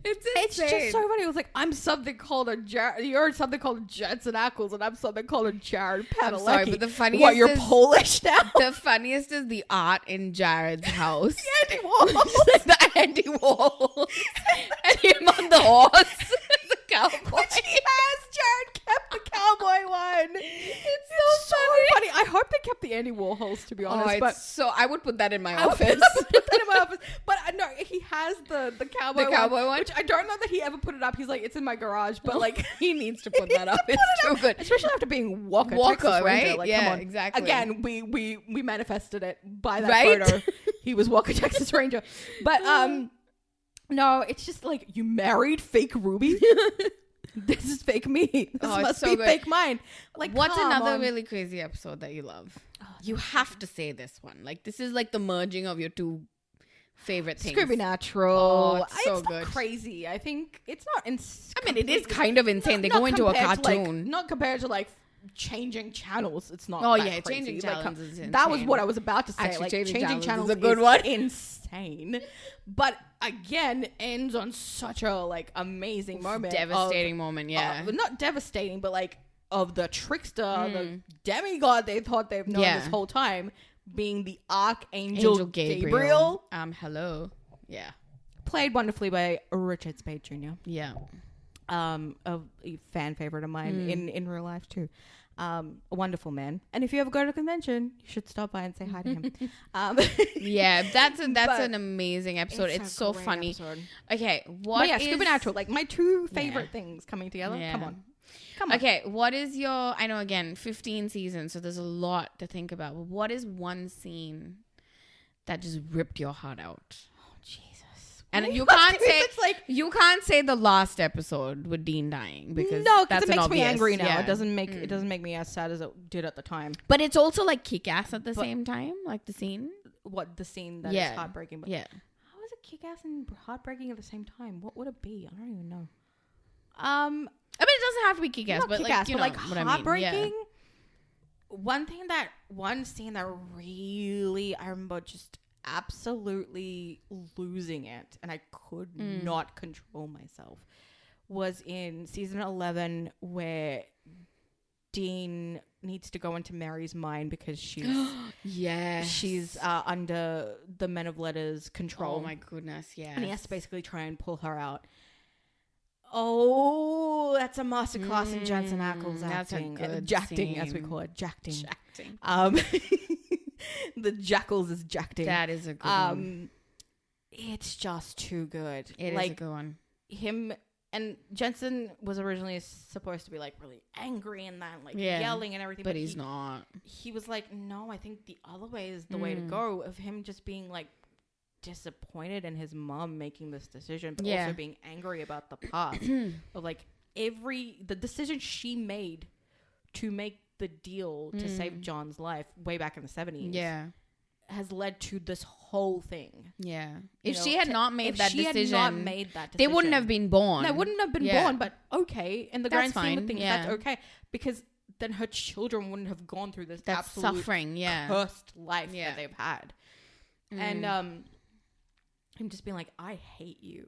It's just so funny. It was like, I'm something called you're something called Jensen Ackles, and I'm something called a Jared Padelecki. I'm sorry, but the funniest what, you're Polish now? The funniest is the art in Jared's house. The Andy Walls. The Andy Walls. And him on the horse. The cowboy. Which he has. Jared kept the cowboy one. It's so funny. I hope they kept the Andy Warhols, to be honest. But I would put that in my office. I would put that in my office. But no, he has the cowboy one. Which I don't know that he ever put it up. He's like, it's in my garage. But like, he needs to put that up. It's too good. Especially after being Walker, Texas right? Ranger. Like, yeah, come on. exactly. Again, we manifested it by that photo. He was Walker, Texas Ranger. But no, it's just like, you married fake Ruby. This is fake me. This must be fake mine. Like, what's another really crazy episode that you love? You have to say this one. Like, this is like the merging of your two favorite things. Supernatural. It's so good. Not crazy. I think it's not. I mean, it is kind of insane. They go into a cartoon. Not compared to like changing channels. It's not. Oh yeah, crazy. Changing channels is insane. That was what I was about to say. Actually, like changing channels is a good one. Insane, but again, ends on such a like amazing moment, devastating moment. Yeah, not devastating, but like of the trickster, the demigod they thought they've known this whole time, being the Archangel Gabriel. Hello. Yeah. Played wonderfully by Richard Spade Jr. Yeah. A fan favorite of mine in real life too. A wonderful man. And if you ever go to a convention, you should stop by and say hi to him. Yeah, that's an amazing episode. It's so funny. Episode. Okay, what is Supernatural? Like my two favorite things coming together. Yeah. Come on. Okay, what is your? I know again, 15 seasons, so there's a lot to think about. But what is one scene that just ripped your heart out? Oh Jesus! And you can't say the last episode with Dean dying, because it makes me angry now. Yeah. It doesn't make me as sad as it did at the time. But it's also like kick-ass at the same time, like the scene. What the scene that is heartbreaking? But yeah. How is it kick-ass and heartbreaking at the same time? What would it be? I don't even know. I mean, it doesn't have to be kick-ass, but kick-ass, like, you know like what I mean. heartbreaking. Yeah. One scene that really, I remember just absolutely losing it, and I could not control myself, was in season 11 where Dean needs to go into Mary's mind because she's she's under the Men of Letters control. Oh my goodness, yeah. And he has to basically try and pull her out. Oh, that's a masterclass in Jensen Ackles acting. Jacting, as we call it. Jacting. The Jackals is jacting. That is a good one. It's just too good. It is a good one. Him and Jensen was originally supposed to be like really angry and that, like yelling and everything. But he's not. He was like, no, I think the other way is the way to go, of him just being like disappointed in his mom making this decision, but also being angry about the past of like the decision she made to make the deal to save John's life way back in the 70s has led to this whole thing. If she had not made that decision, they wouldn't have been born. They wouldn't have been born, but okay, in the grand scheme of things, that's okay, because then her children wouldn't have gone through this absolute suffering, cursed life that they've had. And him just being like, I hate you,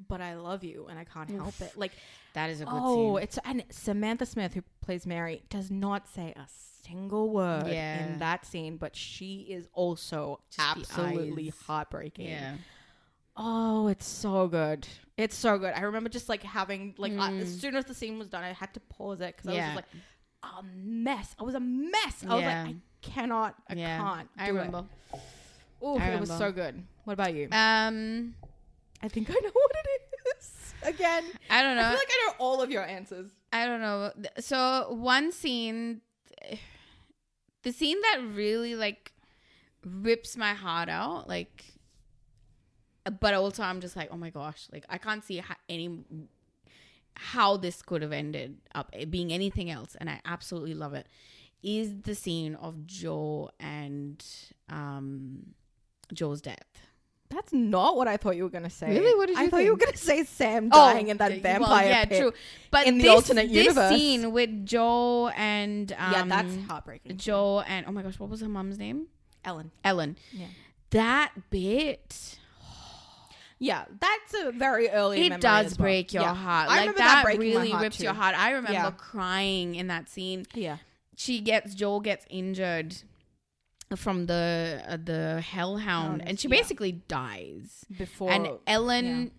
but I love you, and I can't help it. Like, that is a good scene. And Samantha Smith, who plays Mary, does not say a single word in that scene, but she is also just absolutely heartbreaking. Oh, it's so good. It's so good. I remember just like having like as soon as the scene was done, I had to pause it because I was just like a mess. I was a mess. I was like, I can't. I remember. Oh, it was so good. What about you? I think I know what it is. Again, I don't know. I feel like I know all of your answers. I don't know. So one scene, the scene that really like rips my heart out, like, but also I'm just like, oh my gosh, like I can't see how this could have ended up being anything else, and I absolutely love it, is the scene of Joe and Joe's death. That's not what I thought you were going to say. Really? What did you think? I thought you were going to say Sam dying in that vampire pit. True. But in the alternate universe. This scene with Joe and... that's heartbreaking. Joe and... Oh my gosh, what was her mom's name? Ellen. Yeah. That bit... Yeah, that's a very early memory. It does break your heart. I like that really rips your heart. I remember crying in that scene. Yeah. Joel gets injured from the hellhound, and she basically dies before. And Ellen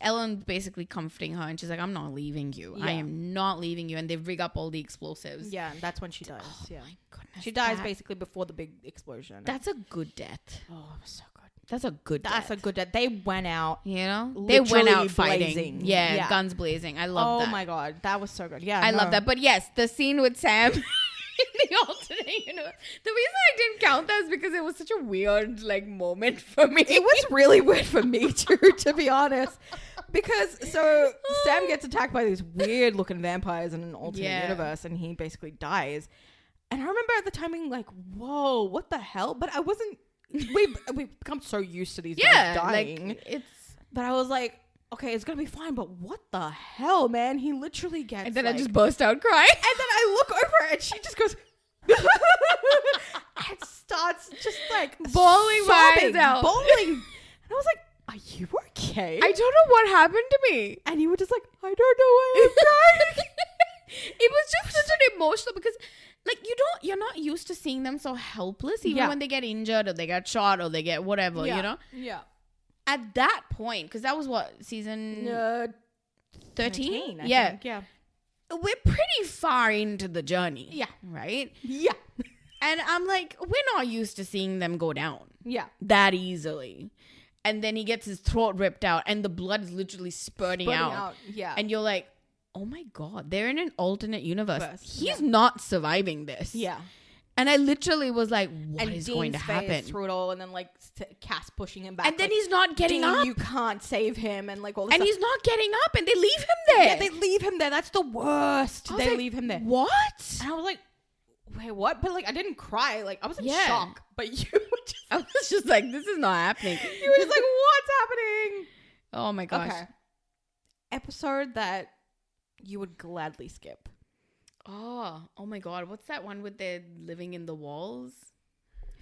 Ellen basically comforting her, and she's like, I'm not leaving you. I am not leaving you. And they rig up all the explosives. Yeah, and that's when she dies. Oh my goodness. She dies basically before the big explosion. That's a good death. Oh, so good. That's a good death. That's a good death. They went out. You know? They went out fighting. Blazing. Yeah, guns blazing. I love that. Oh my God. That was so good. Yeah. I love that. But yes, the scene with Sam in the alternate universe. The reason I didn't count that is because it was such a weird like moment for me. It was really weird for me too, to be honest. Because Sam gets attacked by these weird looking vampires in an alternate universe, and he basically dies. And I remember at the time being like, whoa, what the hell? But I wasn't we've become so used to these guys dying. Like, but I was like, okay, it's gonna be fine, but what the hell, man? He literally gets. And then I just burst out crying. And then I look over and she just goes and starts just like bawling my eyes out. Bawling. And I was like, are you okay? I don't know what happened to me. And you were just like, I don't know why I'm crying. It was just such an emotional, because like you're not used to seeing them so helpless, even when they get injured or they get shot or they get whatever, you know? Yeah. At that point, because that was what, season 13? I think. Yeah. We're pretty far into the journey. Yeah. Right? Yeah. And I'm like, we're not used to seeing them go down. Yeah. That easily. And then he gets his throat ripped out and the blood is literally spurting out. Yeah. And you're like, oh my God, they're in an alternate universe. He's not surviving this. Yeah. And I literally was like, what is going to happen? Through it all, and then like Cass pushing him back. And then he's not getting up. You can't save him, and like all this and stuff. He's not getting up, and they leave him there. Yeah, they leave him there. That's the worst. They leave him there. What? And I was like, wait, what? But like, I didn't cry. Like, I was in shock. But you were just... I was just like, this is not happening. You were just like, what's happening? Oh my gosh. Okay. Episode that you would gladly skip? Oh my God. What's that one with the living in the walls?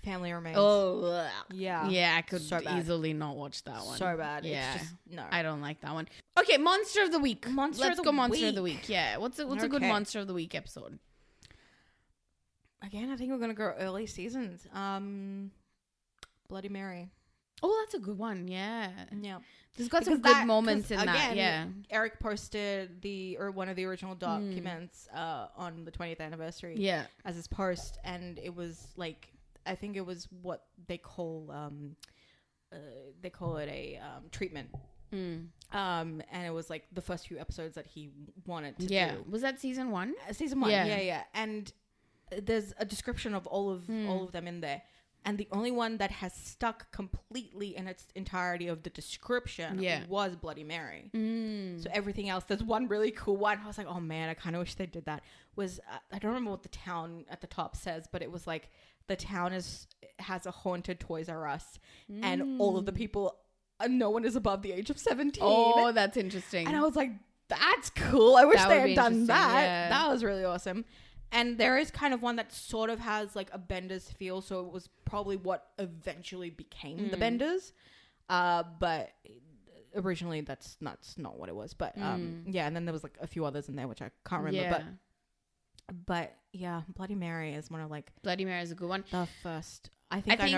Family Remains. Oh, yeah. Yeah, I could easily not watch that one. So bad. Yeah. It's just, no. I don't like that one. Okay, Monster of the Week. Let's go Monster of the Week. Yeah. What's a good Monster of the Week episode? Again, I think we're going to go early seasons. Bloody Mary. Oh, that's a good one. Yeah. Yeah. There's got some good moments in again, that. Yeah. Eric posted one of the original documents on the 20th anniversary. Yeah. As his post, and it was like, I think it was what they call it a treatment. And it was like the first few episodes that he wanted to do. Was that season 1? Season 1. Yeah. And there's a description of all of them in there. And the only one that has stuck completely in its entirety of the description was Bloody Mary. So everything else, there's one really cool one. I was like, oh man, I kind of wish they did that. Was I don't remember what the town at the top says, but it was like the town has a haunted Toys R Us, and all of the people, no one is above the age of 17. Oh, that's interesting. And I was like, that's cool. I wish they had done that. Yeah. That was really awesome. And there is kind of one that sort of has like a Benders feel. So it was probably what eventually became the Benders. But originally that's not what it was. But yeah, and then there was like a few others in there, which I can't remember. Yeah. But yeah, Bloody Mary is one of like... Bloody Mary is a good one. The first... I think I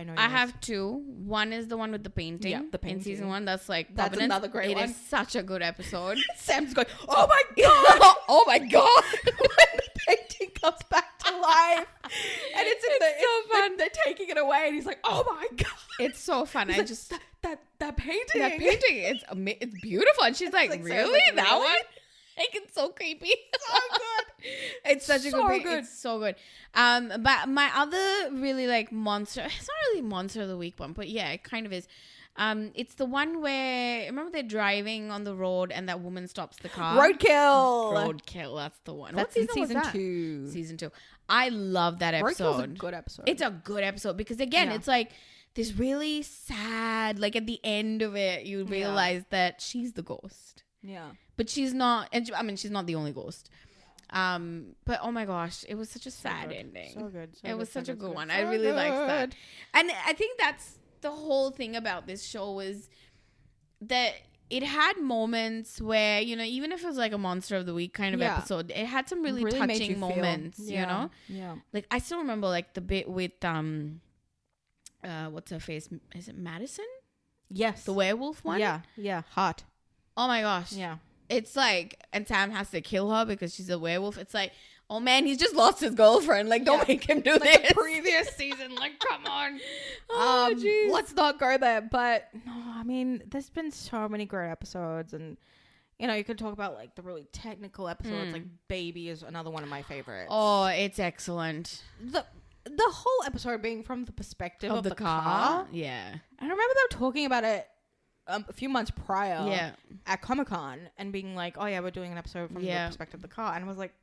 know. I have two. One is the one with the painting. Yeah, the painting. In season 1. That's like that's Providence. Another great one. It is such a good episode. Sam's going, oh my God. Oh my God. When the painting comes back to life. And it's so fun. They're taking it away and he's like, oh my God. It's so fun. He's like, that painting. That painting. It's beautiful. And she's like, really? That one? Like, it's so creepy. So good. It's such a good painting. It's so good. But my other really like monster, it's not really Monster of the Week one, but yeah, it kind of is. It's the one where, remember they're driving on the road and that woman stops the car? Roadkill, that's the one. That's in season 2. Season 2. I love that episode. Roadkill's a good episode. It's a good episode because again, it's like this really sad, like at the end of it, you realize that she's the ghost. Yeah. But she's not, and I mean, she's not the only ghost. But oh my gosh, it was such a sad ending. So good. It was such a good one. I really liked that. And I think that's the whole thing about this show was that it had moments where, you know, even if it was like a Monster of the Week kind of episode, it had some really touching moments, you know? Yeah. Like I still remember like the bit with what's her face? Is it Madison? Yes. The werewolf one? Yeah. Hot. Oh my gosh. Yeah. It's like, and Sam has to kill her because she's a werewolf. It's like, oh man, he's just lost his girlfriend. Like, don't make him do like this. The previous season, like, come on. Oh, jeez. Let's not go there. But no, I mean, there's been so many great episodes, and you know, you could talk about like the really technical episodes. Like, Baby is another one of my favorites. Oh, it's excellent. The whole episode being from the perspective of the car. Yeah. I remember they were talking about it a few months prior at Comic-Con and being like, oh yeah, we're doing an episode from the perspective of the car. And I was like,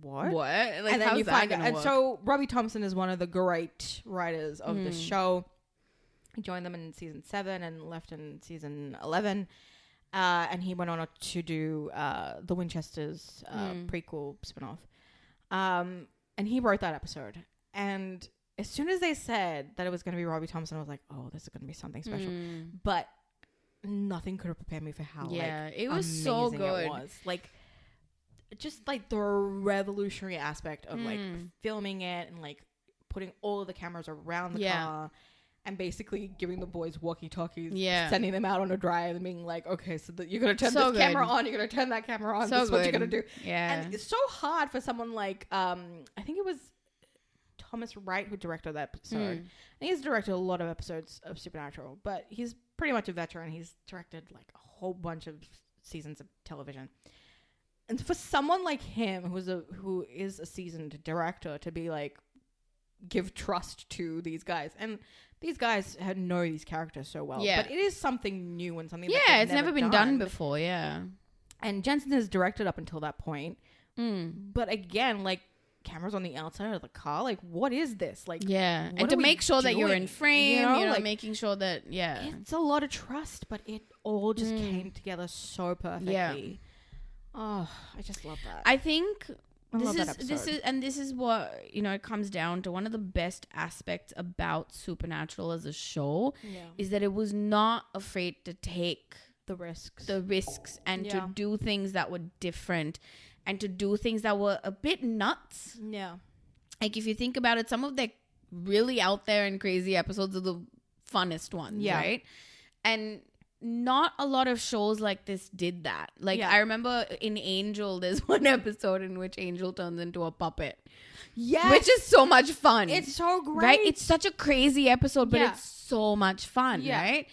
what? Like, and then you find out. And so Robbie Thompson is one of the great writers of the show. He joined them in season 7 and left in season 11. And he went on to do the Winchesters prequel spinoff. And he wrote that episode. And as soon as they said that it was going to be Robbie Thompson, I was like, oh, this is going to be something special. But nothing could have prepared me for how it was so good. It was like just like the revolutionary aspect of like filming it and like putting all of the cameras around the car and basically giving the boys walkie-talkies, sending them out on a drive and being like, okay, so you're gonna turn this camera on, you're gonna turn that camera on, this is what you're gonna do. And it's so hard for someone like I think it was Thomas Wright who directed that episode. And he's directed a lot of episodes of Supernatural, but he's pretty much a veteran. He's directed like a whole bunch of seasons of television. And for someone like him, who is a seasoned director, to be like, give trust to these guys, and these guys know these characters so well. But it is something new and something it's never been done before. And Jensen has directed up until that point. But again, like, cameras on the outside of the car, like, what is this? Like, and to make sure that you're in frame, you know, like, making sure that it's a lot of trust, but it all just came together so perfectly. Oh, I just love that. I think this is what, it comes down to. One of the best aspects about Supernatural as a show is that it was not afraid to take the risks and to do things that were different and to do things that were a bit nuts. Yeah. Like, if you think about it, some of the really out there and crazy episodes are the funnest ones, right? And not a lot of shows like this did that. Like, I remember in Angel, there's one episode in which Angel turns into a puppet. Yes. Which is so much fun. It's so great. Right? It's such a crazy episode, but it's so much fun, right?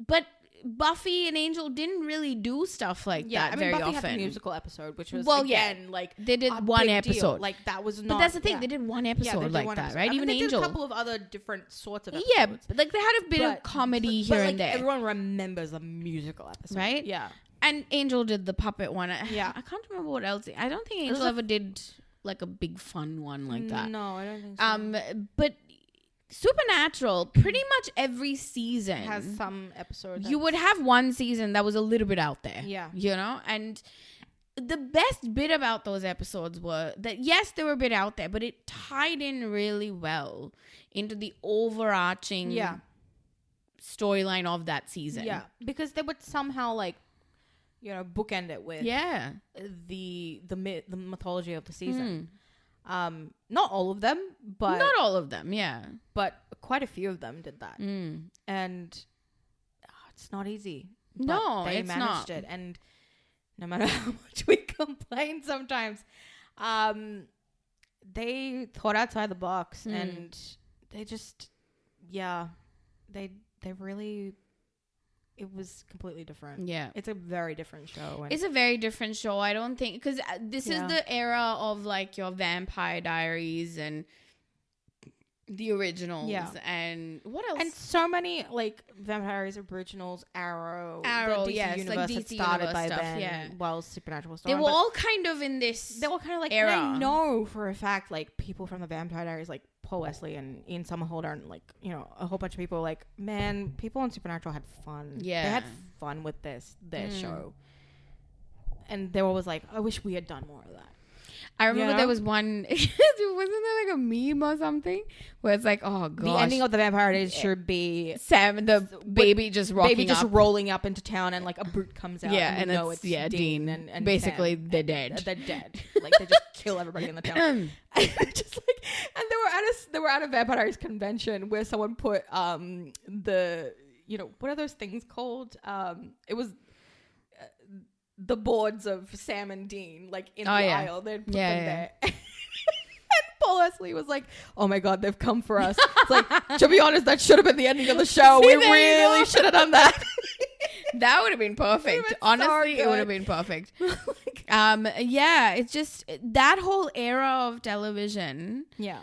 But Buffy and Angel didn't really do stuff like that very Buffy often. had the musical episode, which was like they did one episode. Deal. Like, that was not. But that's the thing, they did one episode like that, right? I mean, even they Angel did a couple of other different sorts of episodes. Yeah, like they had a bit of comedy here and there. Everyone remembers the musical episode, right? Yeah. And Angel did the puppet one. I can't remember what else. I don't think Angel ever did like a big fun one like that. No, I don't think so. But Supernatural, pretty much every season has some episode. You would have one season that was a little bit out there. Yeah. And the best bit about those episodes were that, yes, they were a bit out there, but it tied in really well into the overarching storyline of that season. Yeah. Because they would somehow bookend it with the mythology of the season. Not all of them, but but quite a few of them did that. And it's not easy. No, they it's managed not. it, and no matter how much we complain sometimes, they thought outside the box, and they just they really. It was completely different. Yeah. It's a very different show. It's a very different show. I don't think... Because this is the era of, like, your Vampire Diaries and the originals. Yeah. And what else? And so many, like, Vampire Diaries originals, Arrow, the DC universe like DC had started universe by stuff, then, while Supernatural started. They were all kind of in this They were kind of like... era. I know for a fact, like, people from the Vampire Diaries, like, Paul Wesley and Ian Somerhalder and, like, a whole bunch of people, like, man, people on Supernatural had fun. Yeah. They had fun with their show. And they were always like, I wish we had done more of that. I remember there was one, wasn't there like a meme or something where it's like, oh gosh, the ending of the Vampire Diaries should be Sam, the baby just rolling up into town, and like a brute comes out, and it's Dean, and basically Sam, they're dead. They're dead. Like, they just kill everybody in the town. Just like, and they were at a Vampire Diaries convention where someone put the what are those things called? It was. The boards of Sam and Dean, like, in the aisle. They'd put them there. And Paul Wesley was like, oh my God, they've come for us. It's like, to be honest, that should have been the ending of the show. We really should have done that. That would have been perfect. Honestly, it would have been perfect. It's just that whole era of television. Yeah.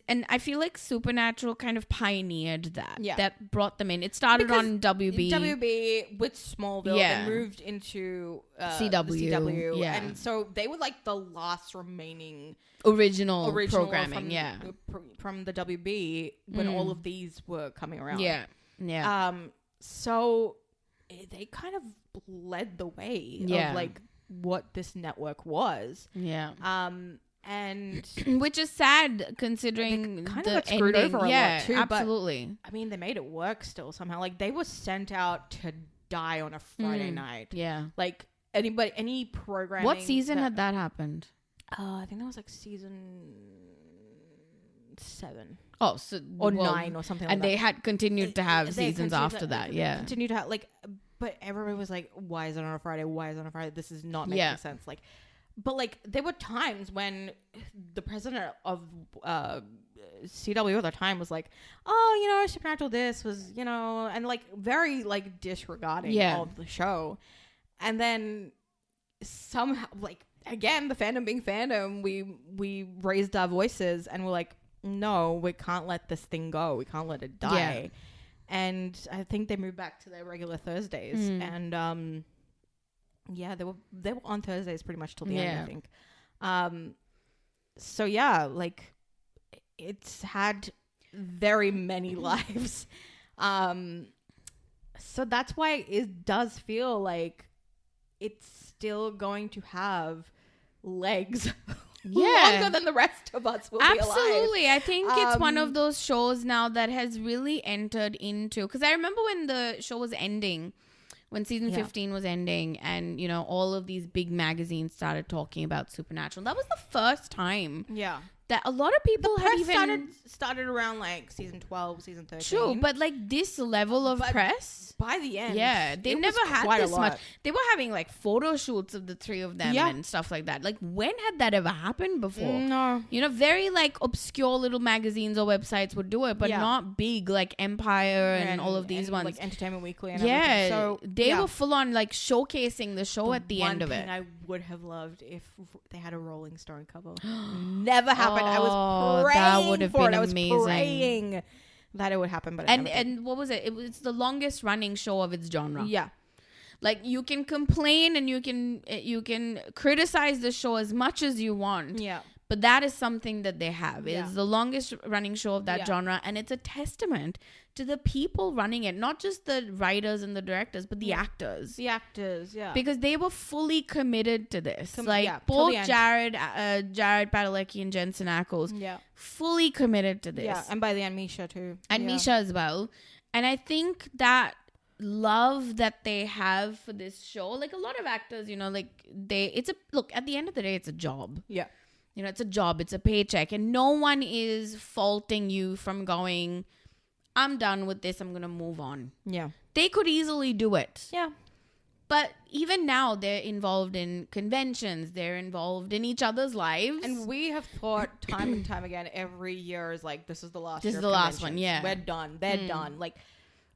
And I feel like Supernatural kind of pioneered that. Yeah. That brought them in. It started on WB. WB with Smallville. Yeah. Then moved into CW. Yeah. And so they were like the last remaining original programming. From the WB when all of these were coming around. Yeah. Yeah. So they kind of led the way of like what this network was. Yeah. And which is sad considering kind of got screwed over a lot too. Absolutely. But, I mean, they made it work still somehow. Like, they were sent out to die on a Friday night. Yeah. Like, any programming. What season had that happened? I think that was like season 7. Oh, so 9 or something like that. And they had continued to have seasons after that. Yeah. Continued to have, like, but everybody was like, why is it on a Friday? Why is it on a Friday? This is not making sense. Like, but like, there were times when the president of CW at the time was like, oh, Supernatural this was, and like very like disregarding of the show. And then somehow, like, again, the fandom being fandom, we raised our voices and we're like, no, we can't let this thing go. We can't let it die. Yeah. And I think they moved back to their regular Thursdays. And they were on Thursdays pretty much till the end, I think. So yeah, like, it's had very many lives. So that's why it does feel like it's still going to have legs Yeah. longer than the rest of us will Absolutely. be alive. I think it's one of those shows now that has really entered into, because I remember when the show was ending, when season 15 was ending, and, you know, all of these big magazines started talking about Supernatural. That was the first time that a lot of people have even started around like season 12, season 13. True, but like this level of press by the end, they never had this much. They were having like photo shoots of the three of them and stuff like that. Like, when had that ever happened before? No, you know, very like obscure little magazines or websites would do it, but not big like Empire and all of these ones, like Entertainment Weekly and everything. So they were full on like showcasing the show at the end of it. I would have loved if they had a Rolling Stone cover. Never happened. I was praying that would have for been it. I was amazing. Praying that it would happen, but and what was it? It's the longest running show of its genre. Yeah, like, you can complain and you can criticize the show as much as you want. Yeah. But that is something that they have. It's the longest running show of that genre, and it's a testament to the people running it, not just the writers and the directors, but the actors. The actors, because they were fully committed to this. Both Jared Padelecki and Jensen Ackles, fully committed to this. Yeah, and by the end, Misha too, and Misha as well. And I think that love that they have for this show, like a lot of actors, you know, like look, at the end of the day, it's a job. Yeah. You know, it's a job, it's a paycheck, and no one is faulting you from going, I'm done with this, I'm going to move on. Yeah. They could easily do it. Yeah. But even now, they're involved in conventions, they're involved in each other's lives. And we have thought time and time again, every year is like, this is the last year. This is the last one, yeah. We're done. They're done. Like,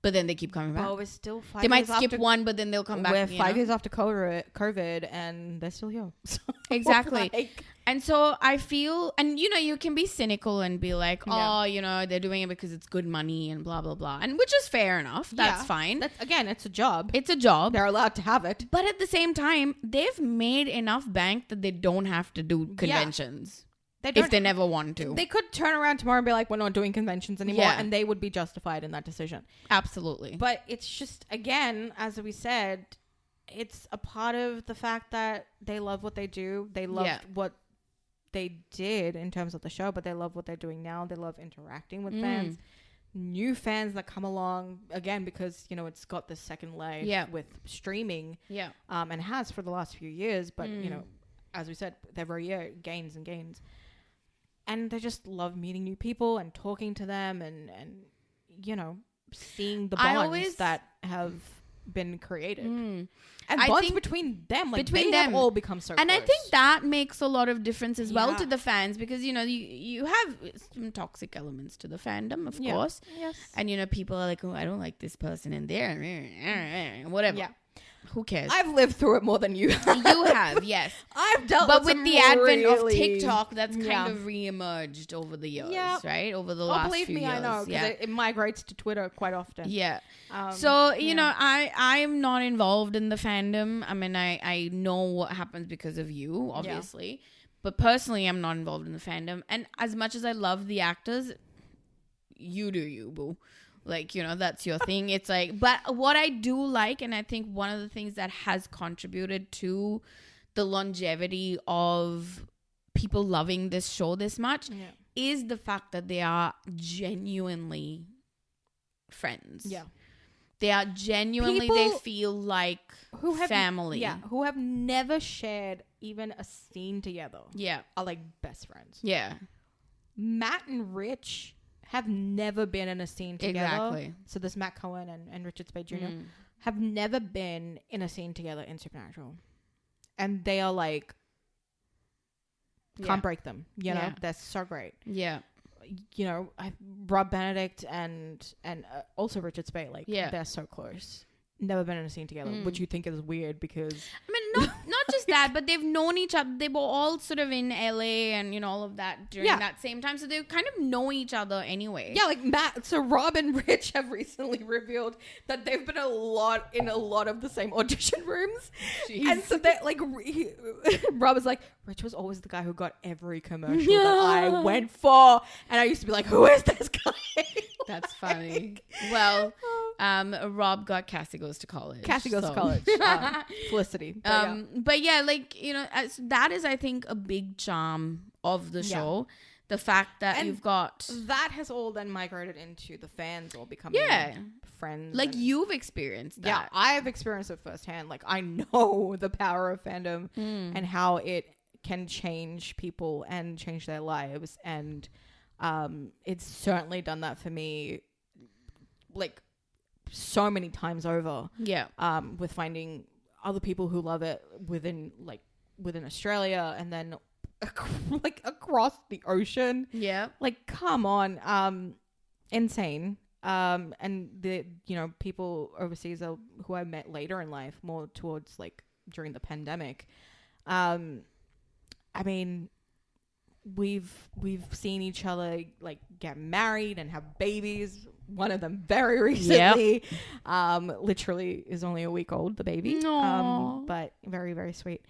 but then they keep coming back. Oh, we're still 5 They years might skip one, but then they'll come back. We're 5 years after COVID, and they're still here. So, exactly. And so I feel, and you know, you can be cynical and be like, oh, you know, they're doing it because it's good money and blah, blah, blah. And which is fair enough. That's fine. Again, it's a job. It's a job. They're allowed to have it. But at the same time, they've made enough bank that they don't have to do conventions. Yeah. If they never want to. They could turn around tomorrow and be like, we're not doing conventions anymore. Yeah. And they would be justified in that decision. Absolutely. But it's just, again, as we said, it's a part of the fact that they love what they do. They love what they did in terms of the show, but they love what they're doing now. They love interacting with fans. New fans that come along, again, because, you know, it's got this second leg with streaming. Yeah. And has for the last few years. But, you know, as we said, every year, gains and gains. And they just love meeting new people and talking to them and you know, seeing the bonds that have been created. And bonds between them, like they have all become so And close. I think that makes a lot of difference as well to the fans, because, you know, you have some toxic elements to the fandom, of course. Yes. And, you know, people are like, oh, I don't like this person in there. Whatever. Yeah. Who cares? I've lived through it more than you have. You have, yes. I've dealt with the advent of TikTok, that's kind of re-emerged over the years, right? Over the last few years. I know, because it migrates to Twitter quite often. Yeah. So, you know, I'm not involved in the fandom. I mean, I know what happens because of you, obviously. Yeah. But personally, I'm not involved in the fandom. And as much as I love the actors, you do you, boo. Like, you know, that's your thing. It's like, but what I do like, and I think one of the things that has contributed to the longevity of people loving this show this much is the fact that they are genuinely friends. Yeah. They are genuinely, they feel like family. Yeah. Who have never shared even a scene together. Yeah. Are like best friends. Yeah. Matt and Rich have never been in a scene together. Exactly. So this Matt Cohen and Richard Spade Jr. Have never been in a scene together in Supernatural. And they are like, can't break them. You know, they're so great. Yeah. You know, Rob Benedict and also Richard Spade, like, they're so close. Never been in a scene together, which you think is weird because... I mean, not just that, but they've known each other. They were all sort of in LA and, you know, all of that during that same time. So they kind of know each other anyway. Yeah, like So Rob and Rich have recently revealed that they've been in a lot of the same audition rooms. Jeez. And so they're like... Rob is like, Rich was always the guy who got every commercial that I went for. And I used to be like, who is this guy? That's funny. Well, Rob got Cassie Goes to College. Cassie Goes to College. Felicity. But yeah, like, you know, that is, I think, a big charm of the show. The fact that you've got... That has all then migrated into the fans all becoming friends. Like, you've experienced that. Yeah, I have experienced it firsthand. Like, I know the power of fandom and how it can change people and change their lives. And it's certainly done that for me, like, so many times over. Yeah. With finding other people who love it within Australia and then like across the ocean. Yeah. Like, come on. Insane. And the, you know, people overseas who I met later in life, more towards like during the pandemic. I mean, we've seen each other like get married and have babies. One of them very recently. Yep. Literally is only a week old, the baby. But very, very sweet.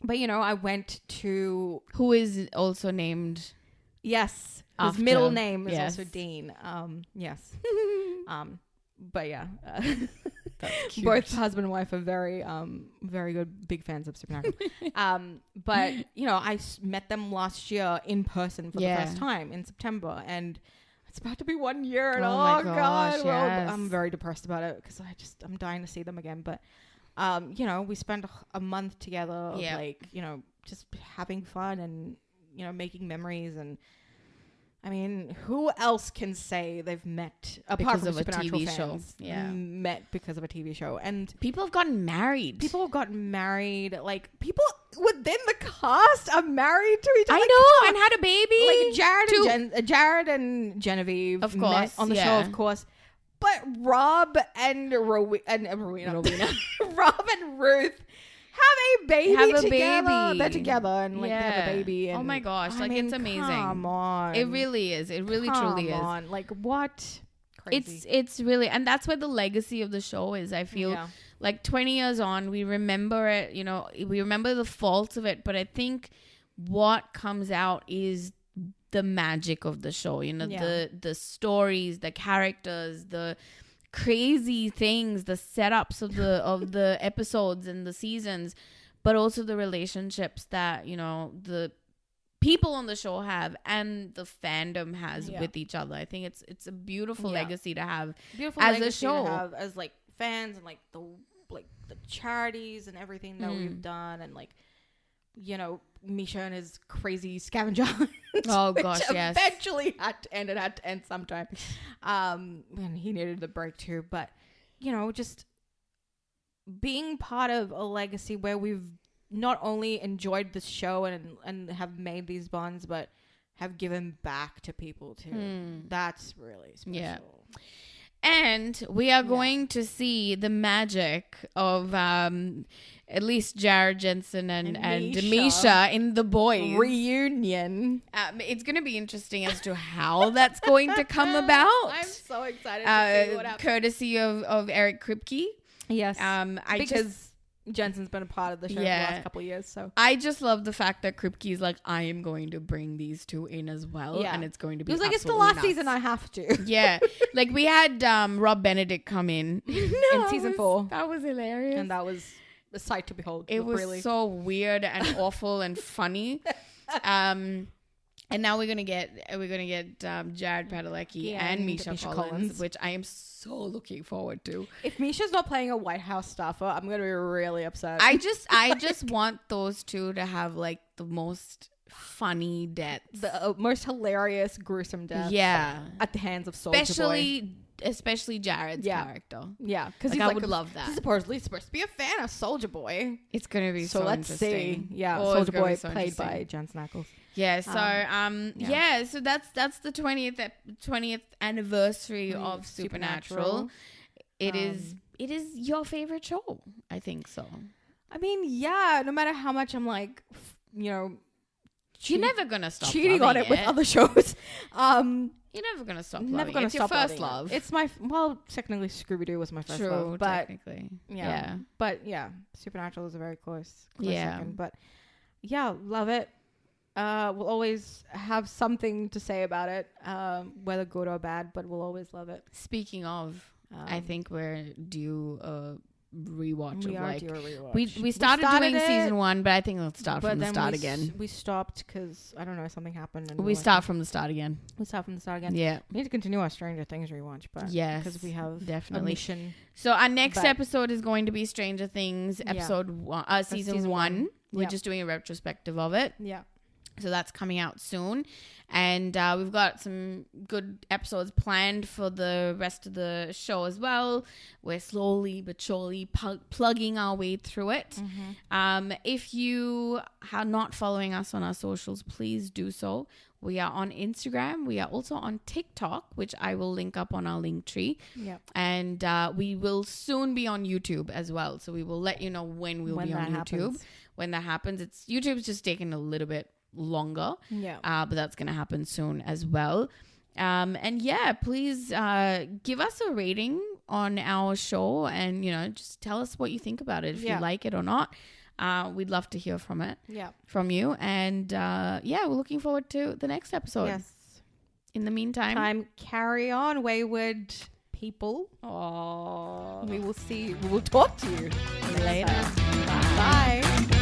But, you know, I went to... Who is also named... Yes. His middle name is also Dean. Yes. But, yeah. Both husband and wife are very, very good, big fans of Supernatural. But, you know, I met them last year in person for the first time in September. And it's about to be 1 year. And my gosh, God. Well, I'm very depressed about it because I'm dying to see them again. But... you know, we spent a month together of like, you know, just having fun and, you know, making memories. And I mean, who else can say they've met apart from Supernatural fans? Show? Yeah. Met because of a TV show. And people have gotten married. Like, people within the cast are married to each other. I know, and had a baby. Like Jared and Genevieve, of course, met on the show, of course. But Rob and Rowena, Rob and Ruth have a baby together. They're together and like they have a baby. And, oh my gosh, like it's amazing. Come on, it really is. It really truly is. Come on, like what? Crazy. It's really, and that's what the legacy of the show is. I feel like 20 years on, we remember it. You know, we remember the faults of it, but I think what comes out is the magic of the show, you know, the stories, the characters, the crazy things, the setups of the episodes and the seasons, but also the relationships that, you know, the people on the show have and the fandom has with each other. I think it's a beautiful legacy to have as a show, to have as like fans, and like the charities and everything that we've done, and like, you know, Misha and his crazy scavenger hunt. Oh gosh, yes. Eventually had to end sometime. And he needed the break too. But, you know, just being part of a legacy where we've not only enjoyed the show and have made these bonds, but have given back to people too. That's really special. Yeah. And we are going to see the magic of at least Jared, Jensen, and Misha in The Boys reunion. It's going to be interesting as to how that's going to come about. I'm so excited to see what happens. Courtesy of Eric Kripke. Yes. Because Jensen's been a part of the show for the last couple of years. So I just love the fact that Kripke's like, I am going to bring these two in as well. Yeah. And it's going to be like, it's the last season, I have to. Yeah. Like we had Rob Benedict come in season 4. That was hilarious. And that was a sight to behold. It was so weird and awful and funny. And now we're gonna get Jared Padelecki and Misha Collins, which I am so looking forward to. If Misha's not playing a White House staffer, I'm gonna be really upset. I just want those two to have like the most funny deaths, the most hilarious, gruesome deaths. Yeah, at the hands of Soulja Boy. Especially Jared's character. Yeah, because I would love that. He's supposedly supposed to be a fan of Soulja Boy. It's gonna be so let's interesting. See. Yeah, Soulja Boy played by Jensen Ackles. Yeah, so so that's the 20th anniversary of Supernatural. It is your favorite show, I think so. I mean, yeah, no matter how much I'm like, you know, you're never gonna stop cheating on it with other shows. You're never gonna stop loving it. It's your first love. It's my technically Scooby-Doo was my first love, but technically, yeah. But yeah, Supernatural is a very close second. But yeah, love it. We'll always have something to say about it, whether good or bad, but we'll always love it. Speaking of, I think we're due a rewatch. We of are like due a rewatch. we started doing season 1, but I think let's start from the start again. We stopped because I don't know, something happened. And we start from the start again. We start from the start again. Yeah, we need to continue our Stranger Things rewatch, but yes, because we have definitely a mission. So our next episode is going to be Stranger Things season 1. We're just doing a retrospective of it. Yeah. So that's coming out soon. And we've got some good episodes planned for the rest of the show as well. We're slowly but surely plugging our way through it. Mm-hmm. If you are not following us on our socials, please do so. We are on Instagram. We are also on TikTok, which I will link up on our link tree. Yeah. And we will soon be on YouTube as well. So we will let you know when we'll be on YouTube. When that happens. YouTube's just taking a little bit longer, but that's gonna happen soon as well. And yeah, please give us a rating on our show, and just tell us what you think about it, if you like it or not. We'd love to hear from you. And we're looking forward to the next episode. Yes. In the meantime, carry on, wayward people. Oh, we will talk to you later. Bye.